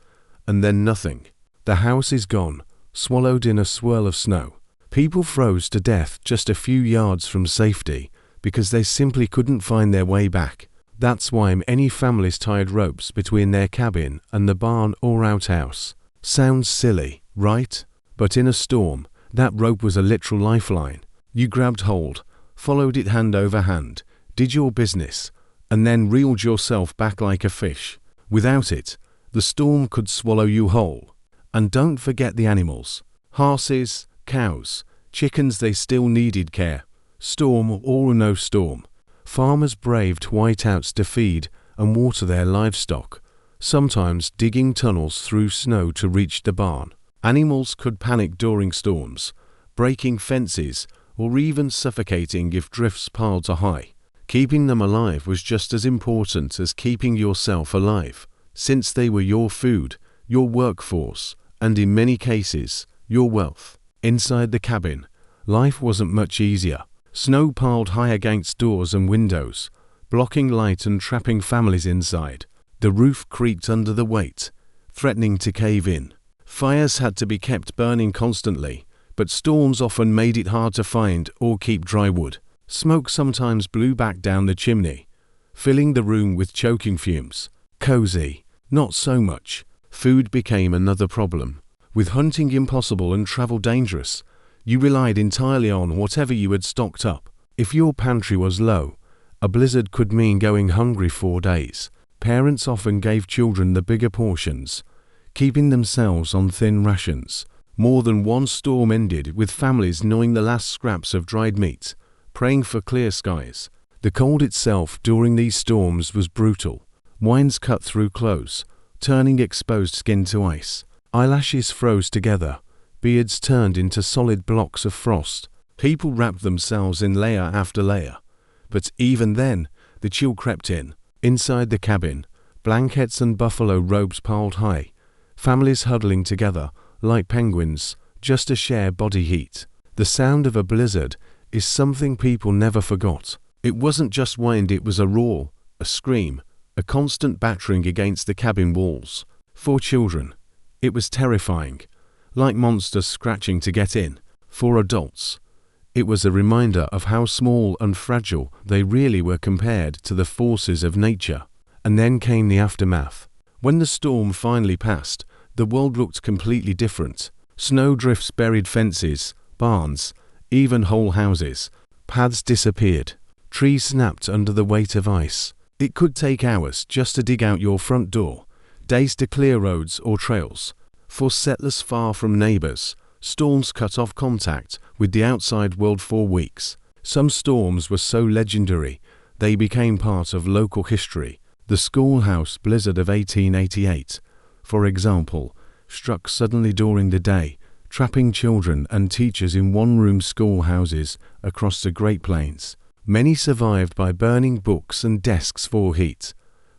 and then nothing. The house is gone, swallowed in a swirl of snow. People froze to death just a few yards from safety because they simply couldn't find their way back. That's why many families tied ropes between their cabin and the barn or outhouse. Sounds silly, right? But in a storm, that rope was a literal lifeline. You grabbed hold, followed it hand over hand, did your business, and then reeled yourself back like a fish. Without it, the storm could swallow you whole. And don't forget the animals. Horses, cows, chickens, they still needed care. Storm or no storm, farmers braved whiteouts to feed and water their livestock, sometimes digging tunnels through snow to reach the barn. Animals could panic during storms, breaking fences or even suffocating if drifts piled too high. Keeping them alive was just as important as keeping yourself alive, since they were your food, your workforce, and in many cases, your wealth. Inside the cabin, life wasn't much easier. Snow piled high against doors and windows, blocking light and trapping families inside. The roof creaked under the weight, threatening to cave in. Fires had to be kept burning constantly, but storms often made it hard to find or keep dry wood. Smoke sometimes blew back down the chimney, filling the room with choking fumes. Cozy, not so much. Food became another problem. With hunting impossible and travel dangerous, you relied entirely on whatever you had stocked up. If your pantry was low, a blizzard could mean going hungry 4 days. Parents often gave children the bigger portions, keeping themselves on thin rations. More than one storm ended with families gnawing the last scraps of dried meat, praying for clear skies. The cold itself during these storms was brutal. Winds cut through clothes, turning exposed skin to ice. Eyelashes froze together, beards turned into solid blocks of frost. People wrapped themselves in layer after layer. But even then, the chill crept in. Inside the cabin, blankets and buffalo robes piled high, families huddling together like penguins just to share body heat. The sound of a blizzard is something people never forgot. It wasn't just wind, it was a roar, a scream, a constant battering against the cabin walls. For children, it was terrifying, like monsters scratching to get in. For adults, it was a reminder of how small and fragile they really were compared to the forces of nature. And then came the aftermath. When the storm finally passed, the world looked completely different. Snowdrifts buried fences, barns, even whole houses. Paths disappeared. Trees snapped under the weight of ice. It could take hours just to dig out your front door, days to clear roads or trails. For settlers far from neighbors, storms cut off contact with the outside world for weeks. Some storms were so legendary, they became part of local history. The schoolhouse blizzard of 1888, for example, struck suddenly during the day, trapping children and teachers in one-room schoolhouses across the Great Plains. Many survived by burning books and desks for heat,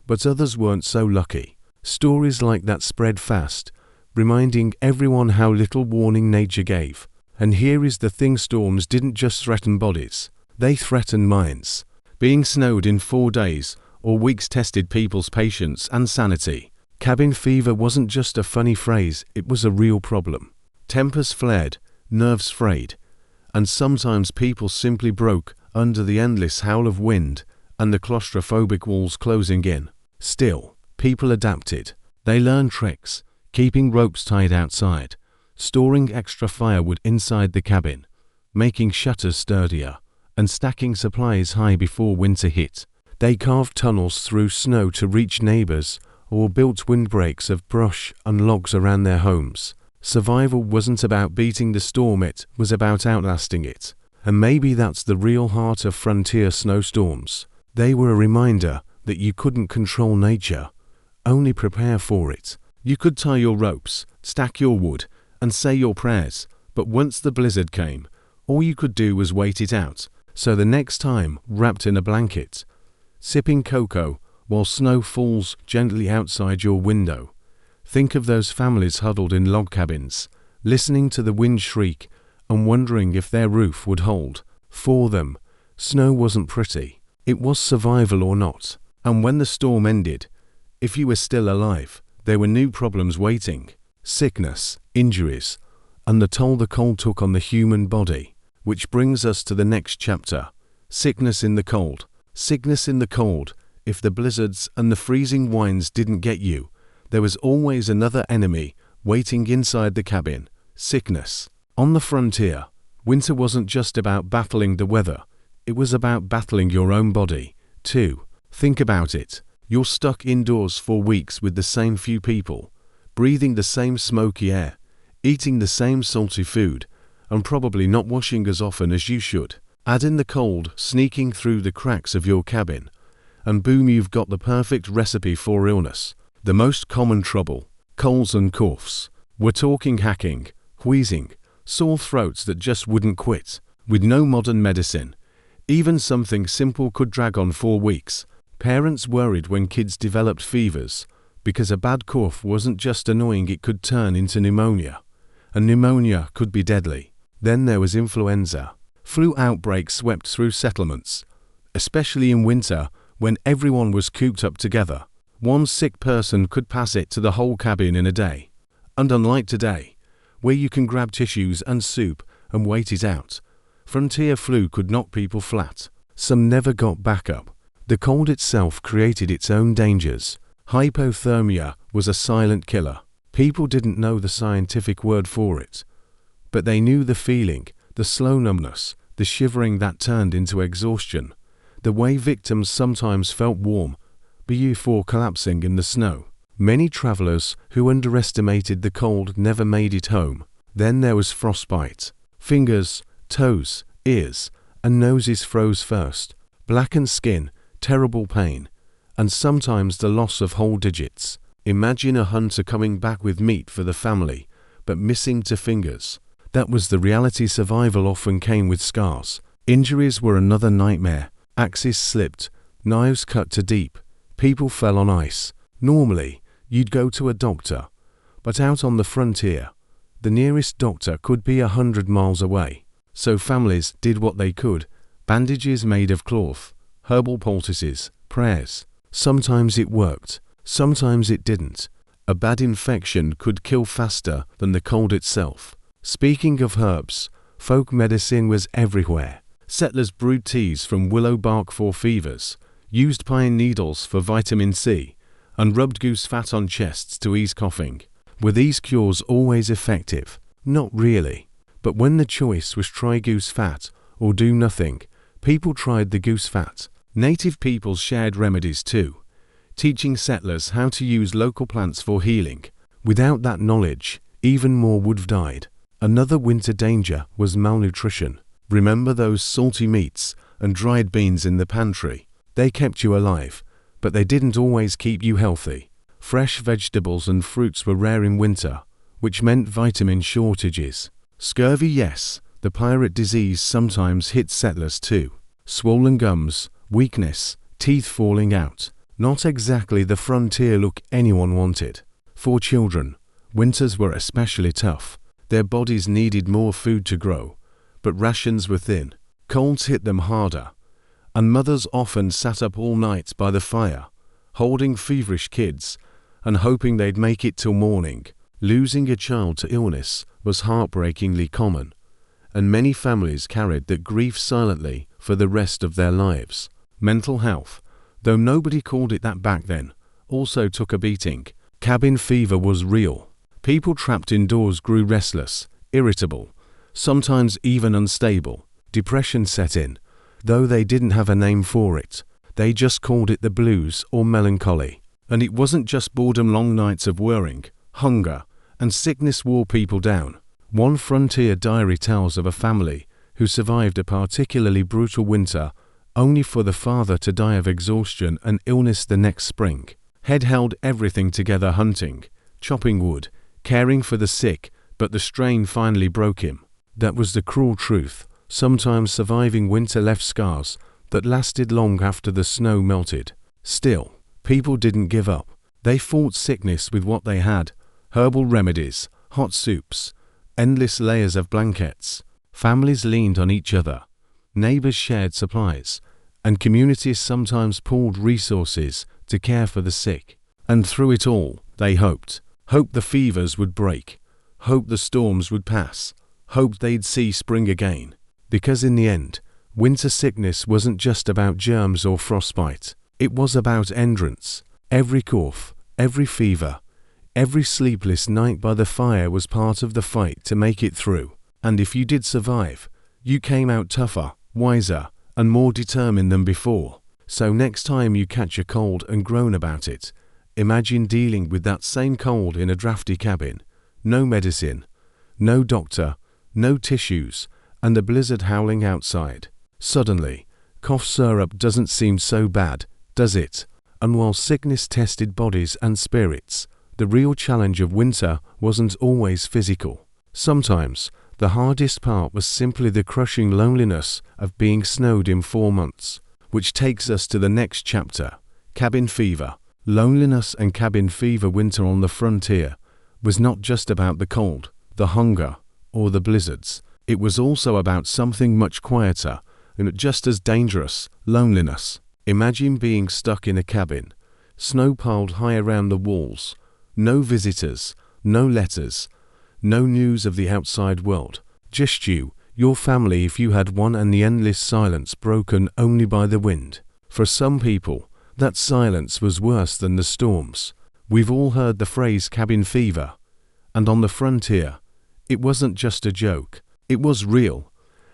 but others weren't so lucky. Stories like that spread fast, reminding everyone how little warning nature gave. And here is the thing: storms didn't just threaten bodies, they threatened minds. Being snowed in 4 days or weeks tested people's patience and sanity. Cabin fever wasn't just a funny phrase, it was a real problem. Tempers flared, nerves frayed, and sometimes people simply broke under the endless howl of wind and the claustrophobic walls closing in. Still, people adapted. They learned tricks, keeping ropes tied outside, storing extra firewood inside the cabin, making shutters sturdier, and stacking supplies high before winter hit. They carved tunnels through snow to reach neighbors, or built windbreaks of brush and logs around their homes. Survival wasn't about beating the storm, it was about outlasting it. And maybe that's the real heart of frontier snowstorms. They were a reminder that you couldn't control nature, only prepare for it. You could tie your ropes, stack your wood, and say your prayers, but once the blizzard came, all you could do was wait it out. So the next time, wrapped in a blanket, sipping cocoa while snow falls gently outside your window, think of those families huddled in log cabins, listening to the wind shriek and wondering if their roof would hold. For them, snow wasn't pretty. It was survival or not. And when the storm ended, if you were still alive, there were new problems waiting: sickness, injuries, and the toll the cold took on the human body. Which brings us to the next chapter: sickness in the cold. Sickness in the cold. If the blizzards and the freezing winds didn't get you, there was always another enemy waiting inside the cabin: sickness. On the frontier, winter wasn't just about battling the weather, it was about battling your own body, too. Think about it. You're stuck indoors for weeks with the same few people, breathing the same smoky air, eating the same salty food, and probably not washing as often as you should. Add in the cold sneaking through the cracks of your cabin, and boom, you've got the perfect recipe for illness. The most common trouble: colds and coughs. We're talking hacking, wheezing, sore throats that just wouldn't quit. With no modern medicine, even something simple could drag on for weeks. Parents worried when kids developed fevers, because a bad cough wasn't just annoying, it could turn into pneumonia, and pneumonia could be deadly. Then there was influenza. Flu outbreaks swept through settlements, especially in winter when everyone was cooped up together. One sick person could pass it to the whole cabin in a day. And unlike today, where you can grab tissues and soup and wait it out, frontier flu could knock people flat. Some never got back up. The cold itself created its own dangers. Hypothermia was a silent killer. People didn't know the scientific word for it, but they knew the feeling, the slow numbness, the shivering that turned into exhaustion, the way victims sometimes felt warm before collapsing in the snow. Many travelers who underestimated the cold never made it home. Then there was frostbite. Fingers, toes, ears, and noses froze first. Blackened skin, terrible pain, and sometimes the loss of whole digits. Imagine a hunter coming back with meat for the family, but missing 2 fingers. That was the reality. Survival often came with scars. Injuries were another nightmare. Axes slipped, knives cut too deep, people fell on ice. Normally, you'd go to a doctor, but out on the frontier, the nearest doctor could be 100 miles away. So families did what they could: bandages made of cloth, herbal poultices, prayers. Sometimes it worked, sometimes it didn't. A bad infection could kill faster than the cold itself. Speaking of herbs, folk medicine was everywhere. Settlers brewed teas from willow bark for fevers, used pine needles for vitamin C, and rubbed goose fat on chests to ease coughing. Were these cures always effective? Not really. But when the choice was try goose fat or do nothing, people tried the goose fat. Native peoples shared remedies too, teaching settlers how to use local plants for healing. Without that knowledge, even more would have died. Another winter danger was malnutrition. Remember those salty meats and dried beans in the pantry? They kept you alive, but they didn't always keep you healthy. Fresh vegetables and fruits were rare in winter, which meant vitamin shortages. Scurvy, yes, the pirate disease sometimes hit settlers too. Swollen gums, weakness, teeth falling out. Not exactly the frontier look anyone wanted. For children, winters were especially tough. Their bodies needed more food to grow, but rations were thin. Colds hit them harder, and mothers often sat up all night by the fire, holding feverish kids and hoping they'd make it till morning. Losing a child to illness was heartbreakingly common, and many families carried that grief silently for the rest of their lives. Mental health, though nobody called it that back then, also took a beating. Cabin fever was real. People trapped indoors grew restless, irritable, sometimes even unstable. Depression set in, though they didn't have a name for it. They just called it the blues or melancholy. And it wasn't just boredom. Long nights of worrying, hunger, and sickness wore people down. One frontier diary tells of a family who survived a particularly brutal winter, only for the father to die of exhaustion and illness the next spring. Head held everything together, hunting, chopping wood, caring for the sick, but the strain finally broke him. That was the cruel truth. Sometimes surviving winter left scars that lasted long after the snow melted. Still, people didn't give up. They fought sickness with what they had: herbal remedies, hot soups, endless layers of blankets. Families leaned on each other. Neighbors shared supplies, and communities sometimes pooled resources to care for the sick. And through it all, they hoped. Hoped the fevers would break. Hoped the storms would pass. Hoped they'd see spring again. Because in the end, winter sickness wasn't just about germs or frostbite. It was about endurance. Every cough, every fever, every sleepless night by the fire was part of the fight to make it through. And if you did survive, you came out tougher, wiser, and more determined than before. So next time you catch a cold and groan about it, imagine dealing with that same cold in a drafty cabin. No medicine, no doctor, no tissues, and the blizzard howling outside. Suddenly, cough syrup doesn't seem so bad, does it? And while sickness tested bodies and spirits, the real challenge of winter wasn't always physical. Sometimes, the hardest part was simply the crushing loneliness of being snowed in 4 months. Which takes us to the next chapter: cabin fever. Loneliness and cabin fever. Winter on the frontier was not just about the cold, the hunger, or the blizzards. It was also about something much quieter and just as dangerous: loneliness. Imagine being stuck in a cabin, snow piled high around the walls, no visitors, no letters, no news of the outside world, just you, your family if you had one, and the endless silence broken only by the wind. For some people, that silence was worse than the storms. We've all heard the phrase cabin fever, and on the frontier, it wasn't just a joke. It was real,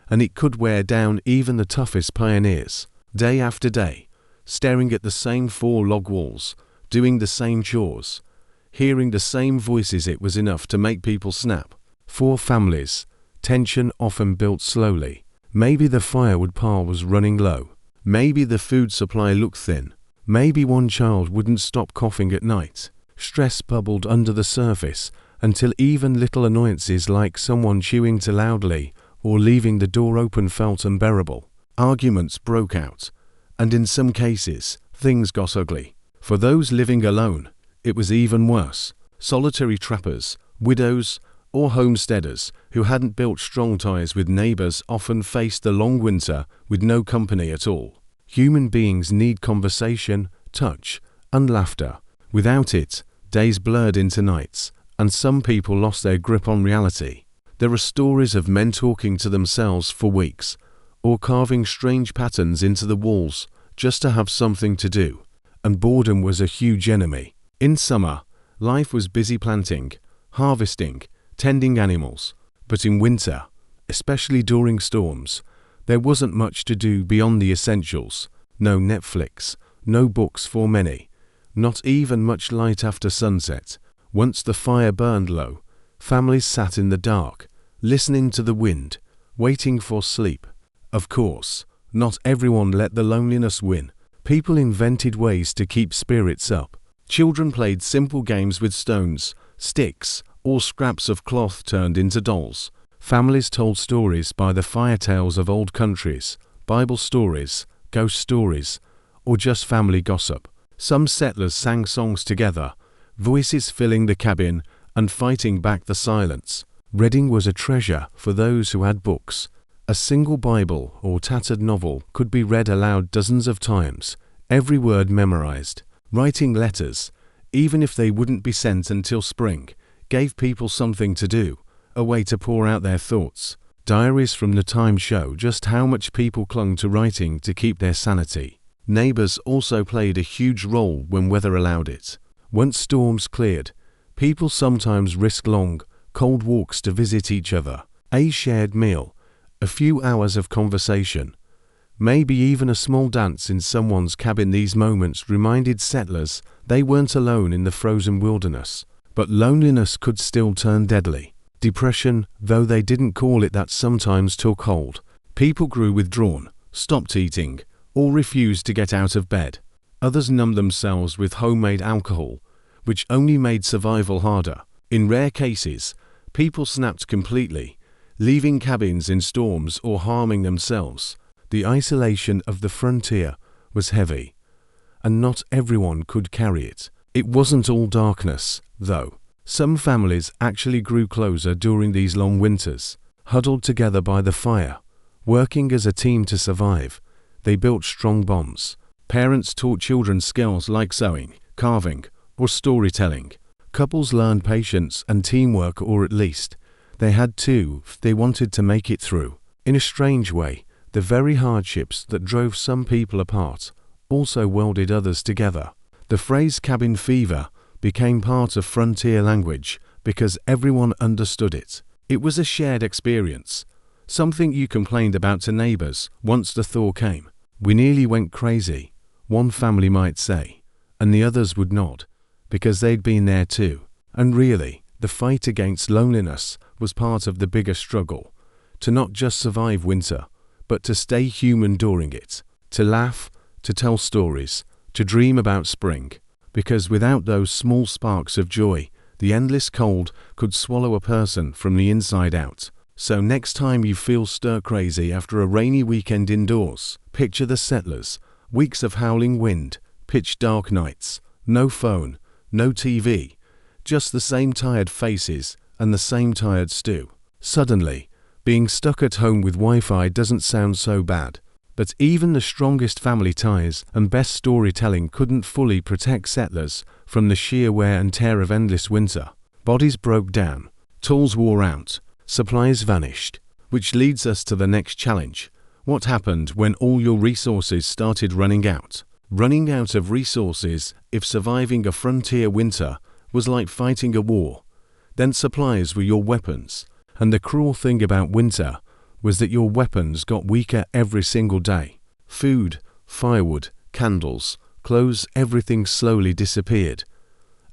and it could wear down even the toughest pioneers. Day after day, staring at the same 4 log walls, doing the same chores, hearing the same voices, it was enough to make people snap. For families, tension often built slowly. Maybe the firewood pile was running low. Maybe the food supply looked thin. Maybe one child wouldn't stop coughing at night. Stress bubbled under the surface until even little annoyances like someone chewing too loudly or leaving the door open felt unbearable. Arguments broke out, and in some cases, things got ugly. For those living alone, it was even worse. Solitary trappers, widows, or homesteaders who hadn't built strong ties with neighbors often faced the long winter with no company at all. Human beings need conversation, touch, and laughter. Without it, days blurred into nights, and some people lost their grip on reality. There are stories of men talking to themselves for weeks, or carving strange patterns into the walls just to have something to do. And boredom was a huge enemy. In summer, life was busy planting, harvesting, tending animals. But in winter, especially during storms, there wasn't much to do beyond the essentials. No Netflix, no books for many, not even much light after sunset. Once the fire burned low, families sat in the dark, listening to the wind, waiting for sleep. Of course, not everyone let the loneliness win. People invented ways to keep spirits up. Children played simple games with stones, sticks, or scraps of cloth turned into dolls. Families told stories by the fire tales of old countries, Bible stories, ghost stories, or just family gossip. Some settlers sang songs together, voices filling the cabin and fighting back the silence. Reading was a treasure for those who had books. A single Bible or tattered novel could be read aloud dozens of times, every word memorized. Writing letters, even if they wouldn't be sent until spring, gave people something to do, a way to pour out their thoughts. Diaries from the time show just how much people clung to writing to keep their sanity. Neighbors also played a huge role when weather allowed it. Once storms cleared, people sometimes risked long, cold walks to visit each other. A shared meal, a few hours of conversation, maybe even a small dance in someone's cabin. These moments reminded settlers they weren't alone in the frozen wilderness. But loneliness could still turn deadly. Depression, though they didn't call it that, sometimes took hold. People grew withdrawn, stopped eating, or refused to get out of bed. Others numbed themselves with homemade alcohol, which only made survival harder. In rare cases, people snapped completely, leaving cabins in storms or harming themselves. The isolation of the frontier was heavy, and not everyone could carry it. It wasn't all darkness, though. Some families actually grew closer during these long winters. Huddled together by the fire, working as a team to survive, they built strong bonds. Parents taught children skills like sewing, carving, or storytelling. Couples learned patience and teamwork, or at least they had to if they wanted to make it through. In a strange way, the very hardships that drove some people apart also welded others together. The phrase cabin fever became part of frontier language because everyone understood it. It was a shared experience, something you complained about to neighbors once the thaw came. "We nearly went crazy," one family might say, and the others would nod, because they'd been there too. And really, the fight against loneliness was part of the bigger struggle, to not just survive winter, but to stay human during it, to laugh, to tell stories, to dream about spring, because without those small sparks of joy, the endless cold could swallow a person from the inside out. So next time you feel stir crazy after a rainy weekend indoors, picture the settlers, weeks of howling wind, pitch dark nights, no phone, no TV, just the same tired faces and the same tired stew. Suddenly, being stuck at home with Wi-Fi doesn't sound so bad. But even the strongest family ties and best storytelling couldn't fully protect settlers from the sheer wear and tear of endless winter. Bodies broke down, tools wore out, supplies vanished. Which leads us to the next challenge. What happened when all your resources started running out? Running out of resources, if surviving a frontier winter was like fighting a war, then supplies were your weapons. And the cruel thing about winter was that your weapons got weaker every single day. Food, firewood, candles, clothes, everything slowly disappeared.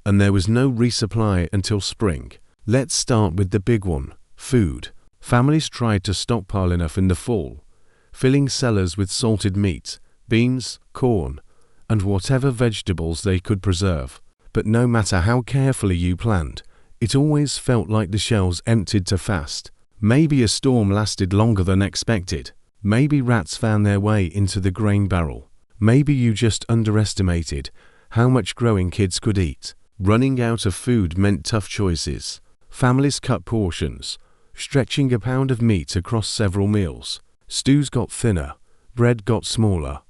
And there was no resupply until spring. Let's start with the big one, food. Families tried to stockpile enough in the fall, filling cellars with salted meat, beans, corn, and whatever vegetables they could preserve. But no matter how carefully you planned, it always felt like the shelves emptied too fast. Maybe a storm lasted longer than expected. Maybe rats found their way into the grain barrel. Maybe you just underestimated how much growing kids could eat. Running out of food meant tough choices. Families cut portions, stretching a pound of meat across several meals. Stews got thinner, bread got smaller,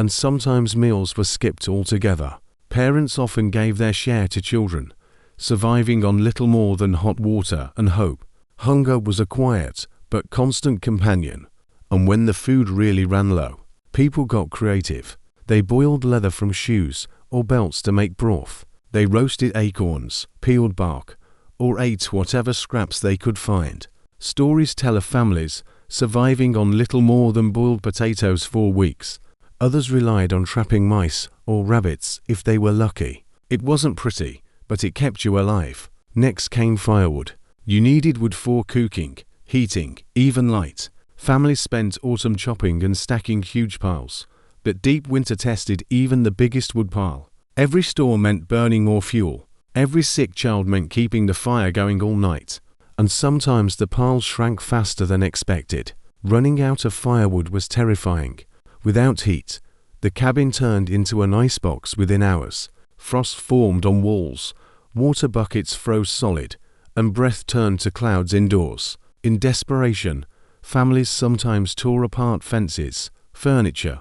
and sometimes meals were skipped altogether. Parents often gave their share to children, surviving on little more than hot water and hope. Hunger was a quiet but constant companion, and when the food really ran low, people got creative. They boiled leather from shoes or belts to make broth. They roasted acorns, peeled bark, or ate whatever scraps they could find. Stories tell of families surviving on little more than boiled potatoes for weeks. Others relied on trapping mice or rabbits if they were lucky. It wasn't pretty, but it kept you alive. Next came firewood. You needed wood for cooking, heating, even light. Families spent autumn chopping and stacking huge piles, but deep winter tested even the biggest woodpile. Every storm meant burning more fuel. Every sick child meant keeping the fire going all night. And sometimes the piles shrank faster than expected. Running out of firewood was terrifying. Without heat, the cabin turned into an icebox within hours. Frost formed on walls, water buckets froze solid, and breath turned to clouds indoors. In desperation, families sometimes tore apart fences, furniture,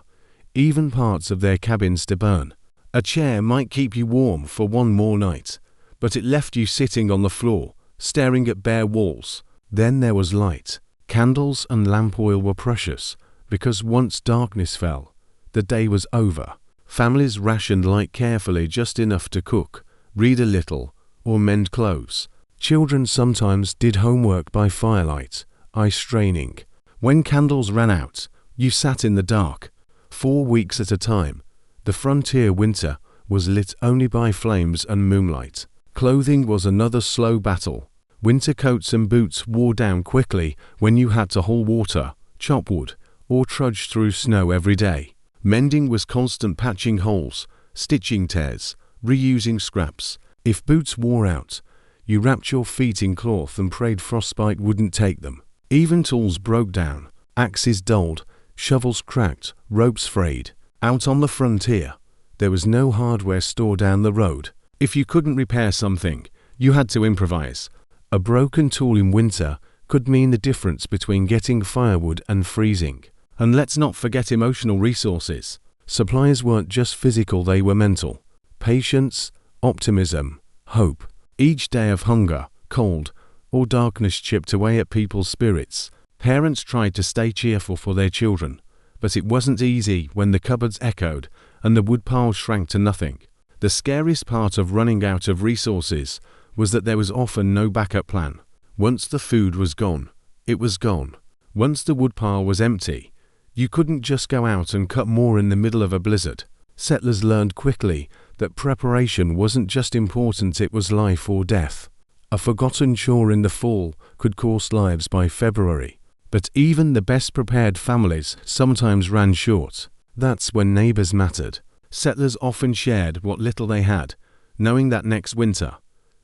even parts of their cabins to burn. A chair might keep you warm for one more night, but it left you sitting on the floor, staring at bare walls. Then there was light. Candles and lamp oil were precious, because once darkness fell, the day was over. Families rationed light carefully, just enough to cook, read a little, or mend clothes. Children sometimes did homework by firelight, eye straining. When candles ran out, you sat in the dark. 4 weeks at a time, the frontier winter was lit only by flames and moonlight. Clothing was another slow battle. Winter coats and boots wore down quickly when you had to haul water, chop wood, or trudge through snow every day. Mending was constant patching holes, stitching tears, reusing scraps. If boots wore out, you wrapped your feet in cloth and prayed frostbite wouldn't take them. Even tools broke down, axes dulled, shovels cracked, ropes frayed. Out on the frontier, there was no hardware store down the road. If you couldn't repair something, you had to improvise. A broken tool in winter could mean the difference between getting firewood and freezing. And let's not forget emotional resources. Supplies weren't just physical, they were mental. Patience, optimism, hope. Each day of hunger, cold, or darkness chipped away at people's spirits. Parents tried to stay cheerful for their children, but it wasn't easy when the cupboards echoed and the woodpile shrank to nothing. The scariest part of running out of resources was that there was often no backup plan. Once the food was gone, it was gone. Once the woodpile was empty, you couldn't just go out and cut more in the middle of a blizzard. Settlers learned quickly that preparation wasn't just important, it was life or death. A forgotten chore in the fall could cost lives by February. But even the best prepared families sometimes ran short. That's when neighbors mattered. Settlers often shared what little they had, knowing that next winter,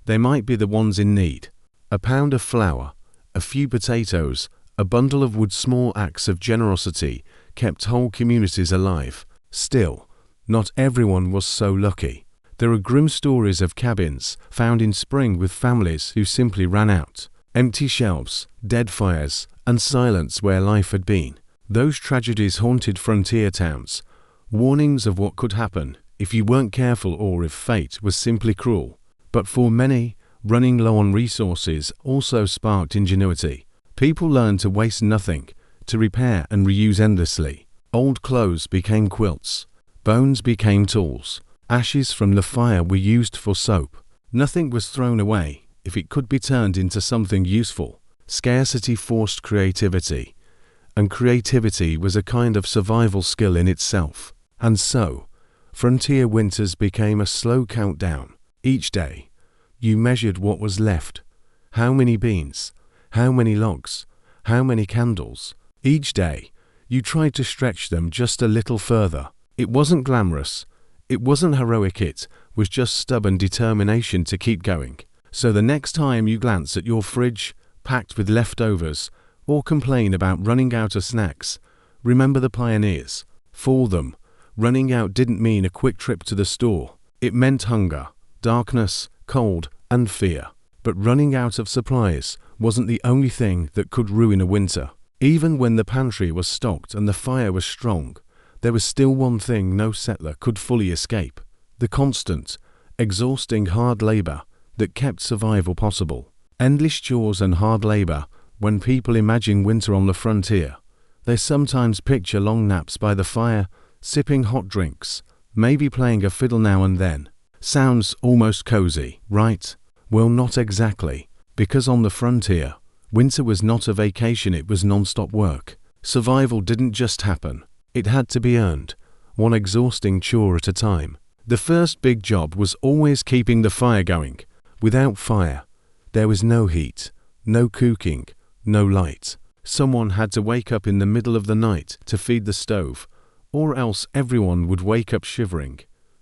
they might be the ones in need. A pound of flour, a few potatoes, a bundle of wood, small acts of generosity kept whole communities alive. Still, not everyone was so lucky. There are grim stories of cabins found in spring with families who simply ran out. Empty shelves, dead fires, and silence where life had been. Those tragedies haunted frontier towns, warnings of what could happen if you weren't careful or if fate was simply cruel. But for many, running low on resources also sparked ingenuity. People learned to waste nothing, to repair and reuse endlessly. Old clothes became quilts, bones became tools, ashes from the fire were used for soap. Nothing was thrown away if it could be turned into something useful. Scarcity forced creativity, and creativity was a kind of survival skill in itself. And so, frontier winters became a slow countdown. Each day, you measured what was left. How many beans? How many logs? How many candles? Each day, you tried to stretch them just a little further. It wasn't glamorous. It wasn't heroic. It was just stubborn determination to keep going. So the next time you glance at your fridge, packed with leftovers, or complain about running out of snacks, remember the pioneers. For them, running out didn't mean a quick trip to the store. It meant hunger, darkness, cold, and fear. But running out of supplies wasn't the only thing that could ruin a winter. Even when the pantry was stocked and the fire was strong, there was still one thing no settler could fully escape: the constant, exhausting hard labor that kept survival possible. Endless chores and hard labor. When people imagine winter on the frontier, they sometimes picture long naps by the fire, sipping hot drinks, maybe playing a fiddle now and then. Sounds almost cozy, right? Well, not exactly, because on the frontier, winter was not a vacation, it was non-stop work. Survival didn't just happen, it had to be earned, one exhausting chore at a time. The first big job was always keeping the fire going. Without fire, there was no heat, no cooking, no light. Someone had to wake up in the middle of the night to feed the stove, or else everyone would wake up shivering,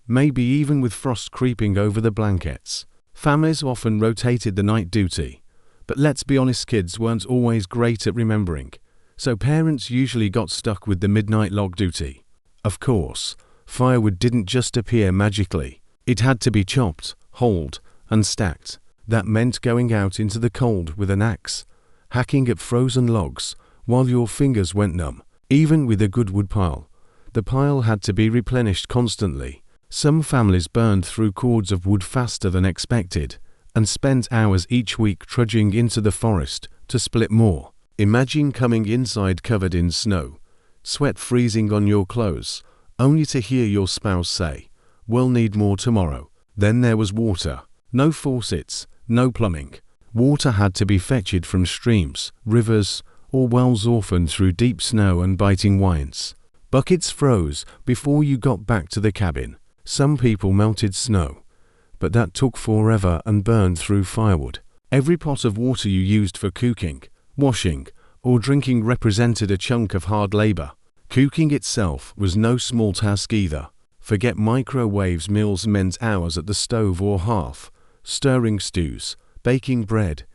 maybe even with frost creeping over the blankets. Families often rotated the night duty, but let's be honest, kids weren't always great at remembering, so parents usually got stuck with the midnight log duty. Of course, firewood didn't just appear magically. It had to be chopped, hauled, and stacked. That meant going out into the cold with an axe, hacking at frozen logs while your fingers went numb. Even with a good wood pile, the pile had to be replenished constantly. Some families burned through cords of wood faster than expected and spent hours each week trudging into the forest to split more. Imagine coming inside covered in snow, sweat freezing on your clothes, only to hear your spouse say, "We'll need more tomorrow." Then there was water. No faucets, no plumbing. Water had to be fetched from streams, rivers, or wells, often through deep snow and biting winds. Buckets froze before you got back to the cabin. Some people melted snow, but that took forever and burned through firewood. Every pot of water you used for cooking, washing, or drinking represented a chunk of hard labor. Cooking itself was no small task either. Forget microwaves, meals meant hours at the stove or hearth, stirring stews, baking bread,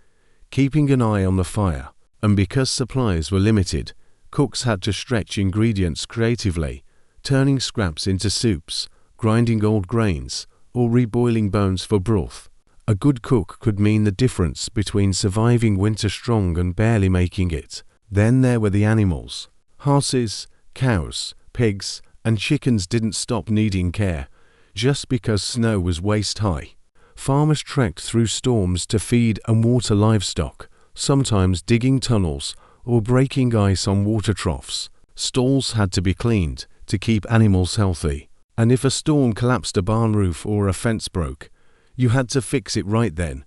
keeping an eye on the fire. And because supplies were limited, cooks had to stretch ingredients creatively, turning scraps into soups, grinding old grains, or reboiling bones for broth. A good cook could mean the difference between surviving winter strong and barely making it. Then there were the animals. Horses, cows, pigs, and chickens didn't stop needing care just because snow was waist high. Farmers trekked through storms to feed and water livestock, sometimes digging tunnels or breaking ice on water troughs. Stalls had to be cleaned to keep animals healthy, and if a storm collapsed a barn roof or a fence broke, you had to fix it right then.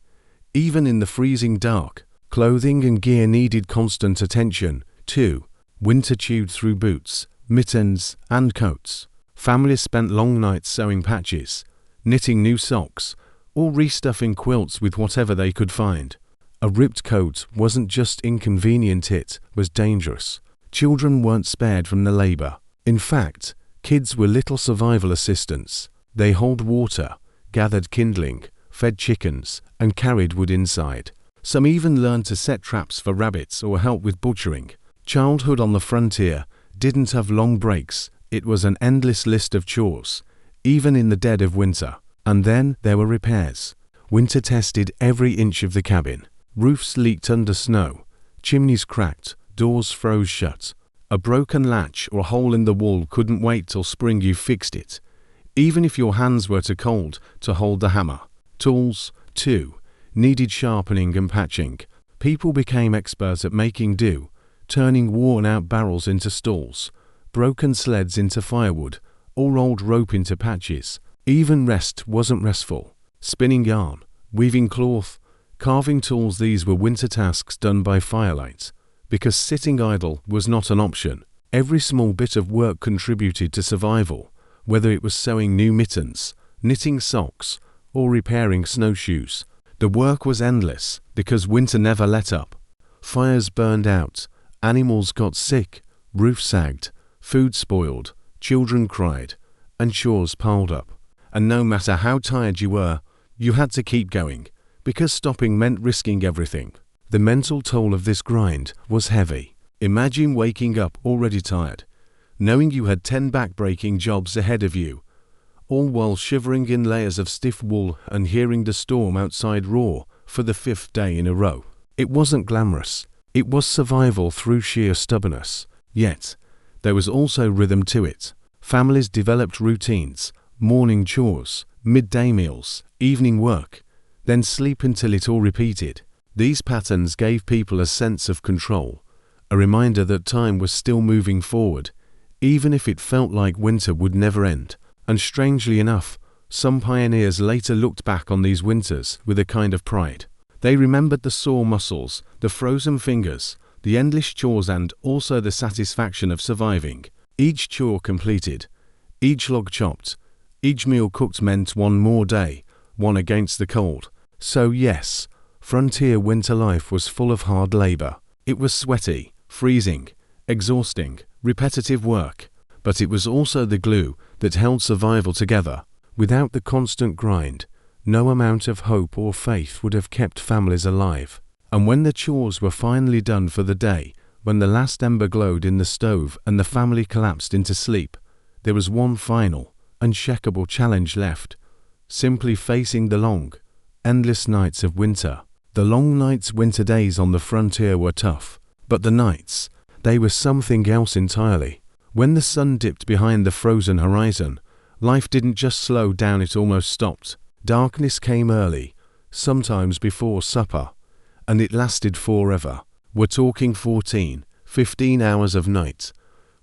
Even in the freezing dark, clothing and gear needed constant attention, too. Winter chewed through boots, mittens, and coats. Families spent long nights sewing patches, knitting new socks, or restuffing quilts with whatever they could find. A ripped coat wasn't just inconvenient, it was dangerous. Children weren't spared from the labor. In fact, kids were little survival assistants. They hauled water, gathered kindling, fed chickens, and carried wood inside. Some even learned to set traps for rabbits or help with butchering. Childhood on the frontier didn't have long breaks. It was an endless list of chores, even in the dead of winter. And then there were repairs. Winter tested every inch of the cabin. Roofs leaked under snow, chimneys cracked, doors froze shut. A broken latch or hole in the wall couldn't wait till spring, you fixed it, even if your hands were too cold to hold the hammer. Tools, too, needed sharpening and patching. People became experts at making do, turning worn-out barrels into stalls, broken sleds into firewood, or rolled rope into patches. Even rest wasn't restful. Spinning yarn, weaving cloth, carving tools, these were winter tasks done by firelight, because sitting idle was not an option. Every small bit of work contributed to survival, whether it was sewing new mittens, knitting socks, or repairing snowshoes. The work was endless because winter never let up. Fires burned out, animals got sick, roofs sagged, food spoiled, children cried, and chores piled up. And no matter how tired you were, you had to keep going, because stopping meant risking everything. The mental toll of this grind was heavy. Imagine waking up already tired, knowing you had 10 back-breaking jobs ahead of you, all while shivering in layers of stiff wool and hearing the storm outside roar for the 5th day in a row. It wasn't glamorous. It was survival through sheer stubbornness. Yet, there was also rhythm to it. Families developed routines, morning chores, midday meals, evening work, then sleep until it all repeated. These patterns gave people a sense of control, a reminder that time was still moving forward, even if it felt like winter would never end. And strangely enough, some pioneers later looked back on these winters with a kind of pride. They remembered the sore muscles, the frozen fingers, the endless chores, and also the satisfaction of surviving. Each chore completed, each log chopped, each meal cooked meant one more day, one against the cold. So yes, frontier winter life was full of hard labor. It was sweaty, freezing, exhausting, repetitive work. But it was also the glue that held survival together. Without the constant grind, no amount of hope or faith would have kept families alive. And when the chores were finally done for the day, when the last ember glowed in the stove and the family collapsed into sleep, there was one final, unshakable challenge left: simply facing the long, endless nights of winter. The long nights, winter days on the frontier were tough, but the nights, they were something else entirely. When the sun dipped behind the frozen horizon, life didn't just slow down, it almost stopped. Darkness came early, sometimes before supper, and it lasted forever. We're talking 14, 15 hours of night,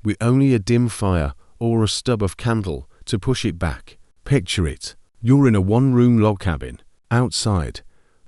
with only a dim fire or a stub of candle to push it back. Picture it. You're in a one-room log cabin. Outside,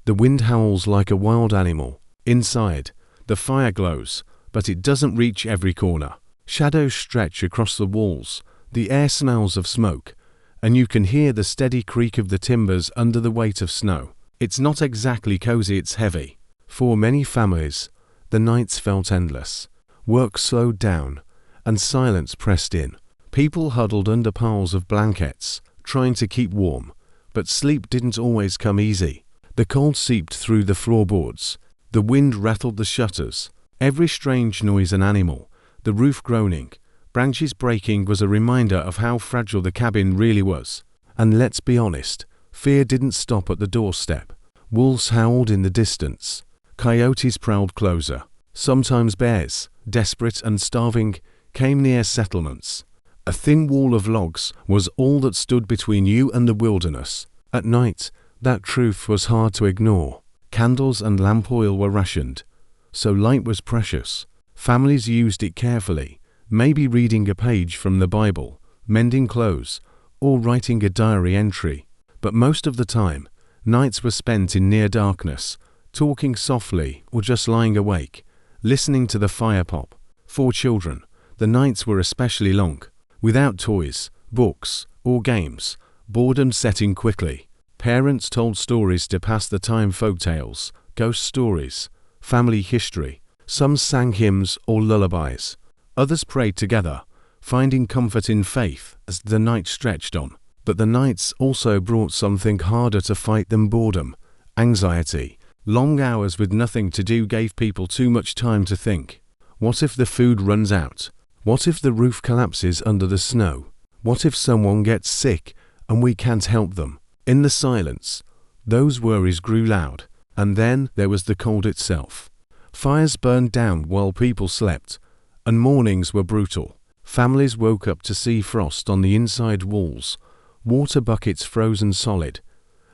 the wind howls like a wild animal. Inside, the fire glows, but it doesn't reach every corner. Shadows stretch across the walls, the air smells of smoke, and you can hear the steady creak of the timbers under the weight of snow. It's not exactly cozy, it's heavy. For many families, the nights felt endless. Work slowed down, and silence pressed in. People huddled under piles of blankets, trying to keep warm, but sleep didn't always come easy. The cold seeped through the floorboards, the wind rattled the shutters, every strange noise an animal, the roof groaning, branches breaking was a reminder of how fragile the cabin really was. And let's be honest, fear didn't stop at the doorstep. Wolves howled in the distance, coyotes prowled closer, sometimes bears, desperate and starving, came near settlements. A thin wall of logs was all that stood between you and the wilderness. At night, that truth was hard to ignore. Candles and lamp oil were rationed, so light was precious. Families used it carefully, maybe reading a page from the Bible, mending clothes, or writing a diary entry. But most of the time, nights were spent in near darkness, talking softly or just lying awake, listening to the fire pop. For children, the nights were especially long. Without toys, books, or games, boredom set in quickly. Parents told stories to pass the time: folk tales, ghost stories, family history. Some sang hymns or lullabies. Others prayed together, finding comfort in faith as the night stretched on. But the nights also brought something harder to fight than boredom: anxiety. Long hours with nothing to do gave people too much time to think. What if the food runs out? What if the roof collapses under the snow? What if someone gets sick and we can't help them? In the silence, those worries grew loud. And then there was the cold itself. Fires burned down while people slept, and mornings were brutal. Families woke up to see frost on the inside walls, water buckets frozen solid,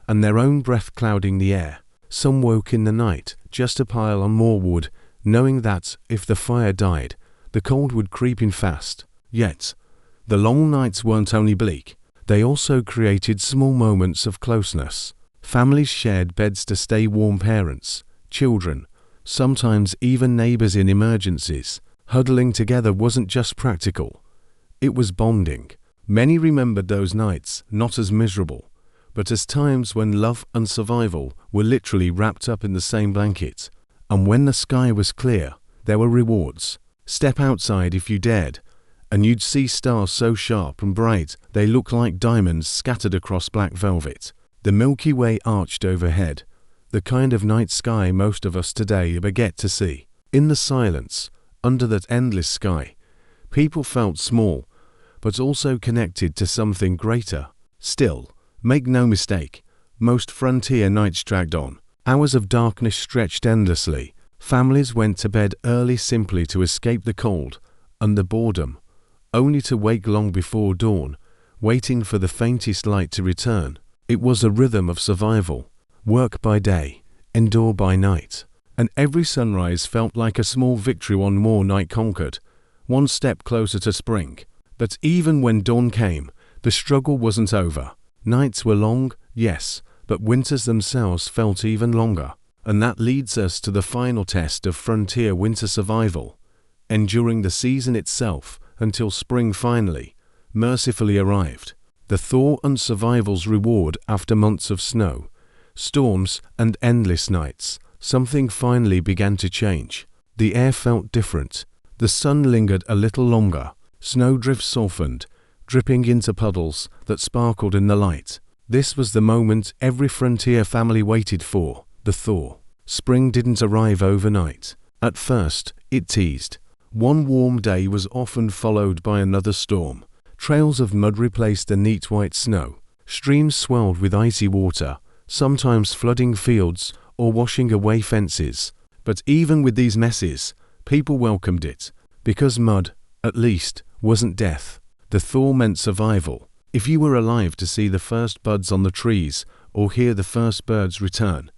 and their own breath clouding the air. Some woke in the night just to pile on more wood, knowing that, if the fire died, the cold would creep in fast. Yet, the long nights weren't only bleak, they also created small moments of closeness. Families shared beds to stay warm, parents, children, sometimes even neighbors in emergencies. Huddling together wasn't just practical, it was bonding. Many remembered those nights not as miserable, but as times when love and survival were literally wrapped up in the same blanket. And when the sky was clear, there were rewards. Step outside if you dared, and you'd see stars so sharp and bright they looked like diamonds scattered across black velvet. The Milky Way arched overhead, the kind of night sky most of us today get to see. In the silence, under that endless sky, people felt small, but also connected to something greater. Still, make no mistake, most frontier nights dragged on. Hours of darkness stretched endlessly. Families went to bed early simply to escape the cold and the boredom, only to wake long before dawn, waiting for the faintest light to return. It was a rhythm of survival, work by day, endure by night, and every sunrise felt like a small victory, one more night conquered, one step closer to spring. But even when dawn came, the struggle wasn't over. Nights were long, yes, but winters themselves felt even longer. And that leads us to the final test of frontier winter survival, enduring the season itself until spring finally, mercifully arrived. The thaw and survival's reward after months of snow, storms, and endless nights. Something finally began to change. The air felt different. The sun lingered a little longer. Snowdrifts softened, dripping into puddles that sparkled in the light. This was the moment every frontier family waited for, the thaw. Spring didn't arrive overnight. At first, it teased. One warm day was often followed by another storm. Trails of mud replaced the neat white snow. Streams swelled with icy water, sometimes flooding fields or washing away fences. But even with these messes, people welcomed it, because mud, at least, wasn't death. The thaw meant survival. If you were alive to see the first buds on the trees or hear the first birds return,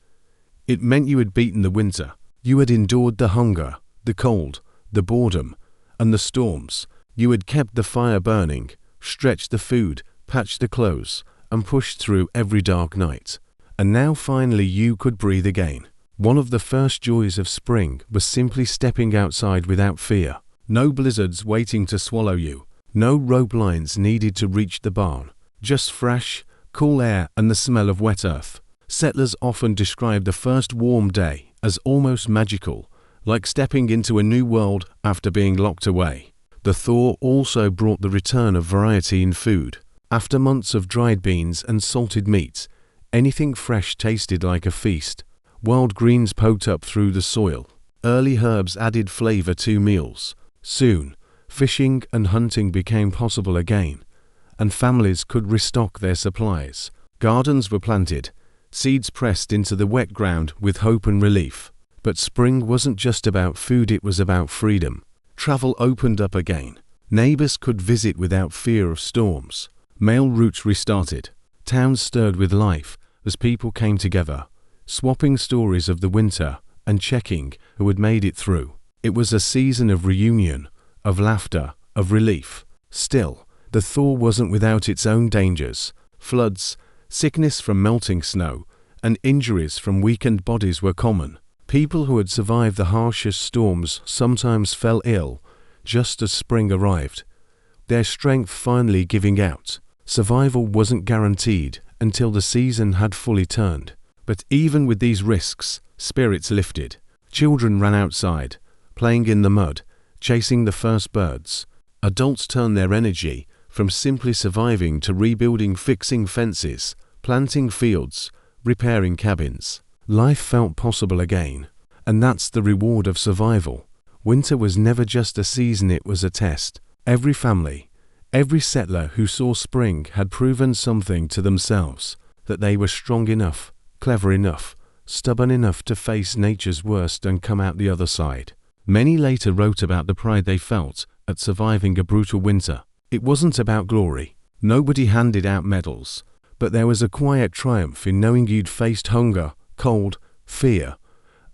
it meant you had beaten the winter. You had endured the hunger, the cold, the boredom, and the storms. You had kept the fire burning, stretched the food, patched the clothes, and pushed through every dark night. And now finally you could breathe again. One of the first joys of spring was simply stepping outside without fear. No blizzards waiting to swallow you. No rope lines needed to reach the barn. Just fresh, cool air and the smell of wet earth. Settlers often described the first warm day as almost magical, like stepping into a new world after being locked away. The thaw also brought the return of variety in food. After months of dried beans and salted meat, anything fresh tasted like a feast. Wild greens poked up through the soil. Early herbs added flavor to meals. Soon, fishing and hunting became possible again, and families could restock their supplies. Gardens were planted, seeds pressed into the wet ground with hope and relief. But spring wasn't just about food, it was about freedom. Travel opened up again. Neighbors could visit without fear of storms. Mail routes restarted. Towns stirred with life as people came together, swapping stories of the winter and checking who had made it through. It was a season of reunion, of laughter, of relief. Still, the thaw wasn't without its own dangers. Floods, sickness from melting snow, and injuries from weakened bodies were common. People who had survived the harshest storms sometimes fell ill just as spring arrived, their strength finally giving out. Survival wasn't guaranteed until the season had fully turned. But even with these risks, spirits lifted. Children ran outside, playing in the mud, chasing the first birds. Adults turned their energy from simply surviving to rebuilding, fixing fences, planting fields, repairing cabins. Life felt possible again, and that's the reward of survival. Winter was never just a season, it was a test. Every family, every settler who saw spring had proven something to themselves, that they were strong enough, clever enough, stubborn enough to face nature's worst and come out the other side. Many later wrote about the pride they felt at surviving a brutal winter. It wasn't about glory. Nobody handed out medals, but there was a quiet triumph in knowing you'd faced hunger, cold, fear,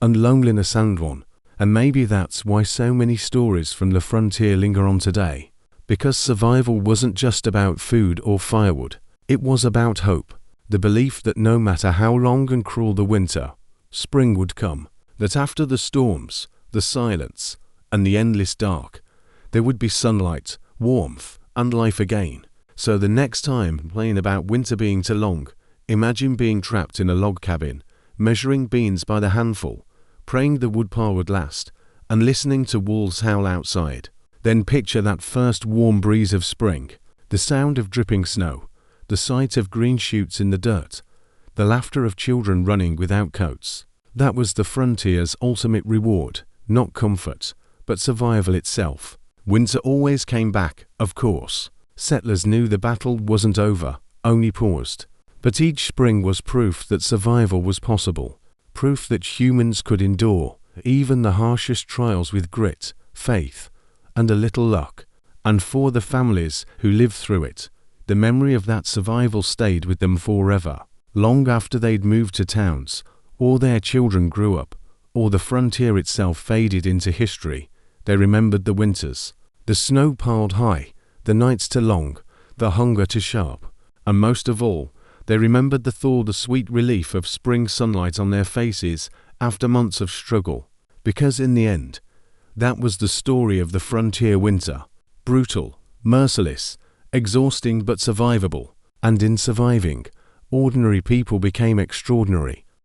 and loneliness and one. And maybe that's why so many stories from the frontier linger on today. Because survival wasn't just about food or firewood. It was about hope. The belief that no matter how long and cruel the winter, spring would come. That after the storms, the silence, and the endless dark, there would be sunlight, warmth, and life again. So the next time playing about winter being too long, imagine being trapped in a log cabin, measuring beans by the handful, praying the woodpile would last, and listening to wolves howl outside. Then picture that first warm breeze of spring, the sound of dripping snow, the sight of green shoots in the dirt, the laughter of children running without coats. That was the frontier's ultimate reward, not comfort, but survival itself. Winter always came back, of course. Settlers knew the battle wasn't over, only paused. But each spring was proof that survival was possible, proof that humans could endure even the harshest trials with grit, faith, and a little luck. And for the families who lived through it, the memory of that survival stayed with them forever. Long after they'd moved to towns, or their children grew up, or the frontier itself faded into history, they remembered the winters, the snow piled high, the nights too long, the hunger too sharp, and most of all, they remembered the thaw, the sweet relief of spring sunlight on their faces after months of struggle. Because in the end, that was the story of the frontier winter. Brutal, merciless, exhausting but survivable. And in surviving, ordinary people became extraordinary.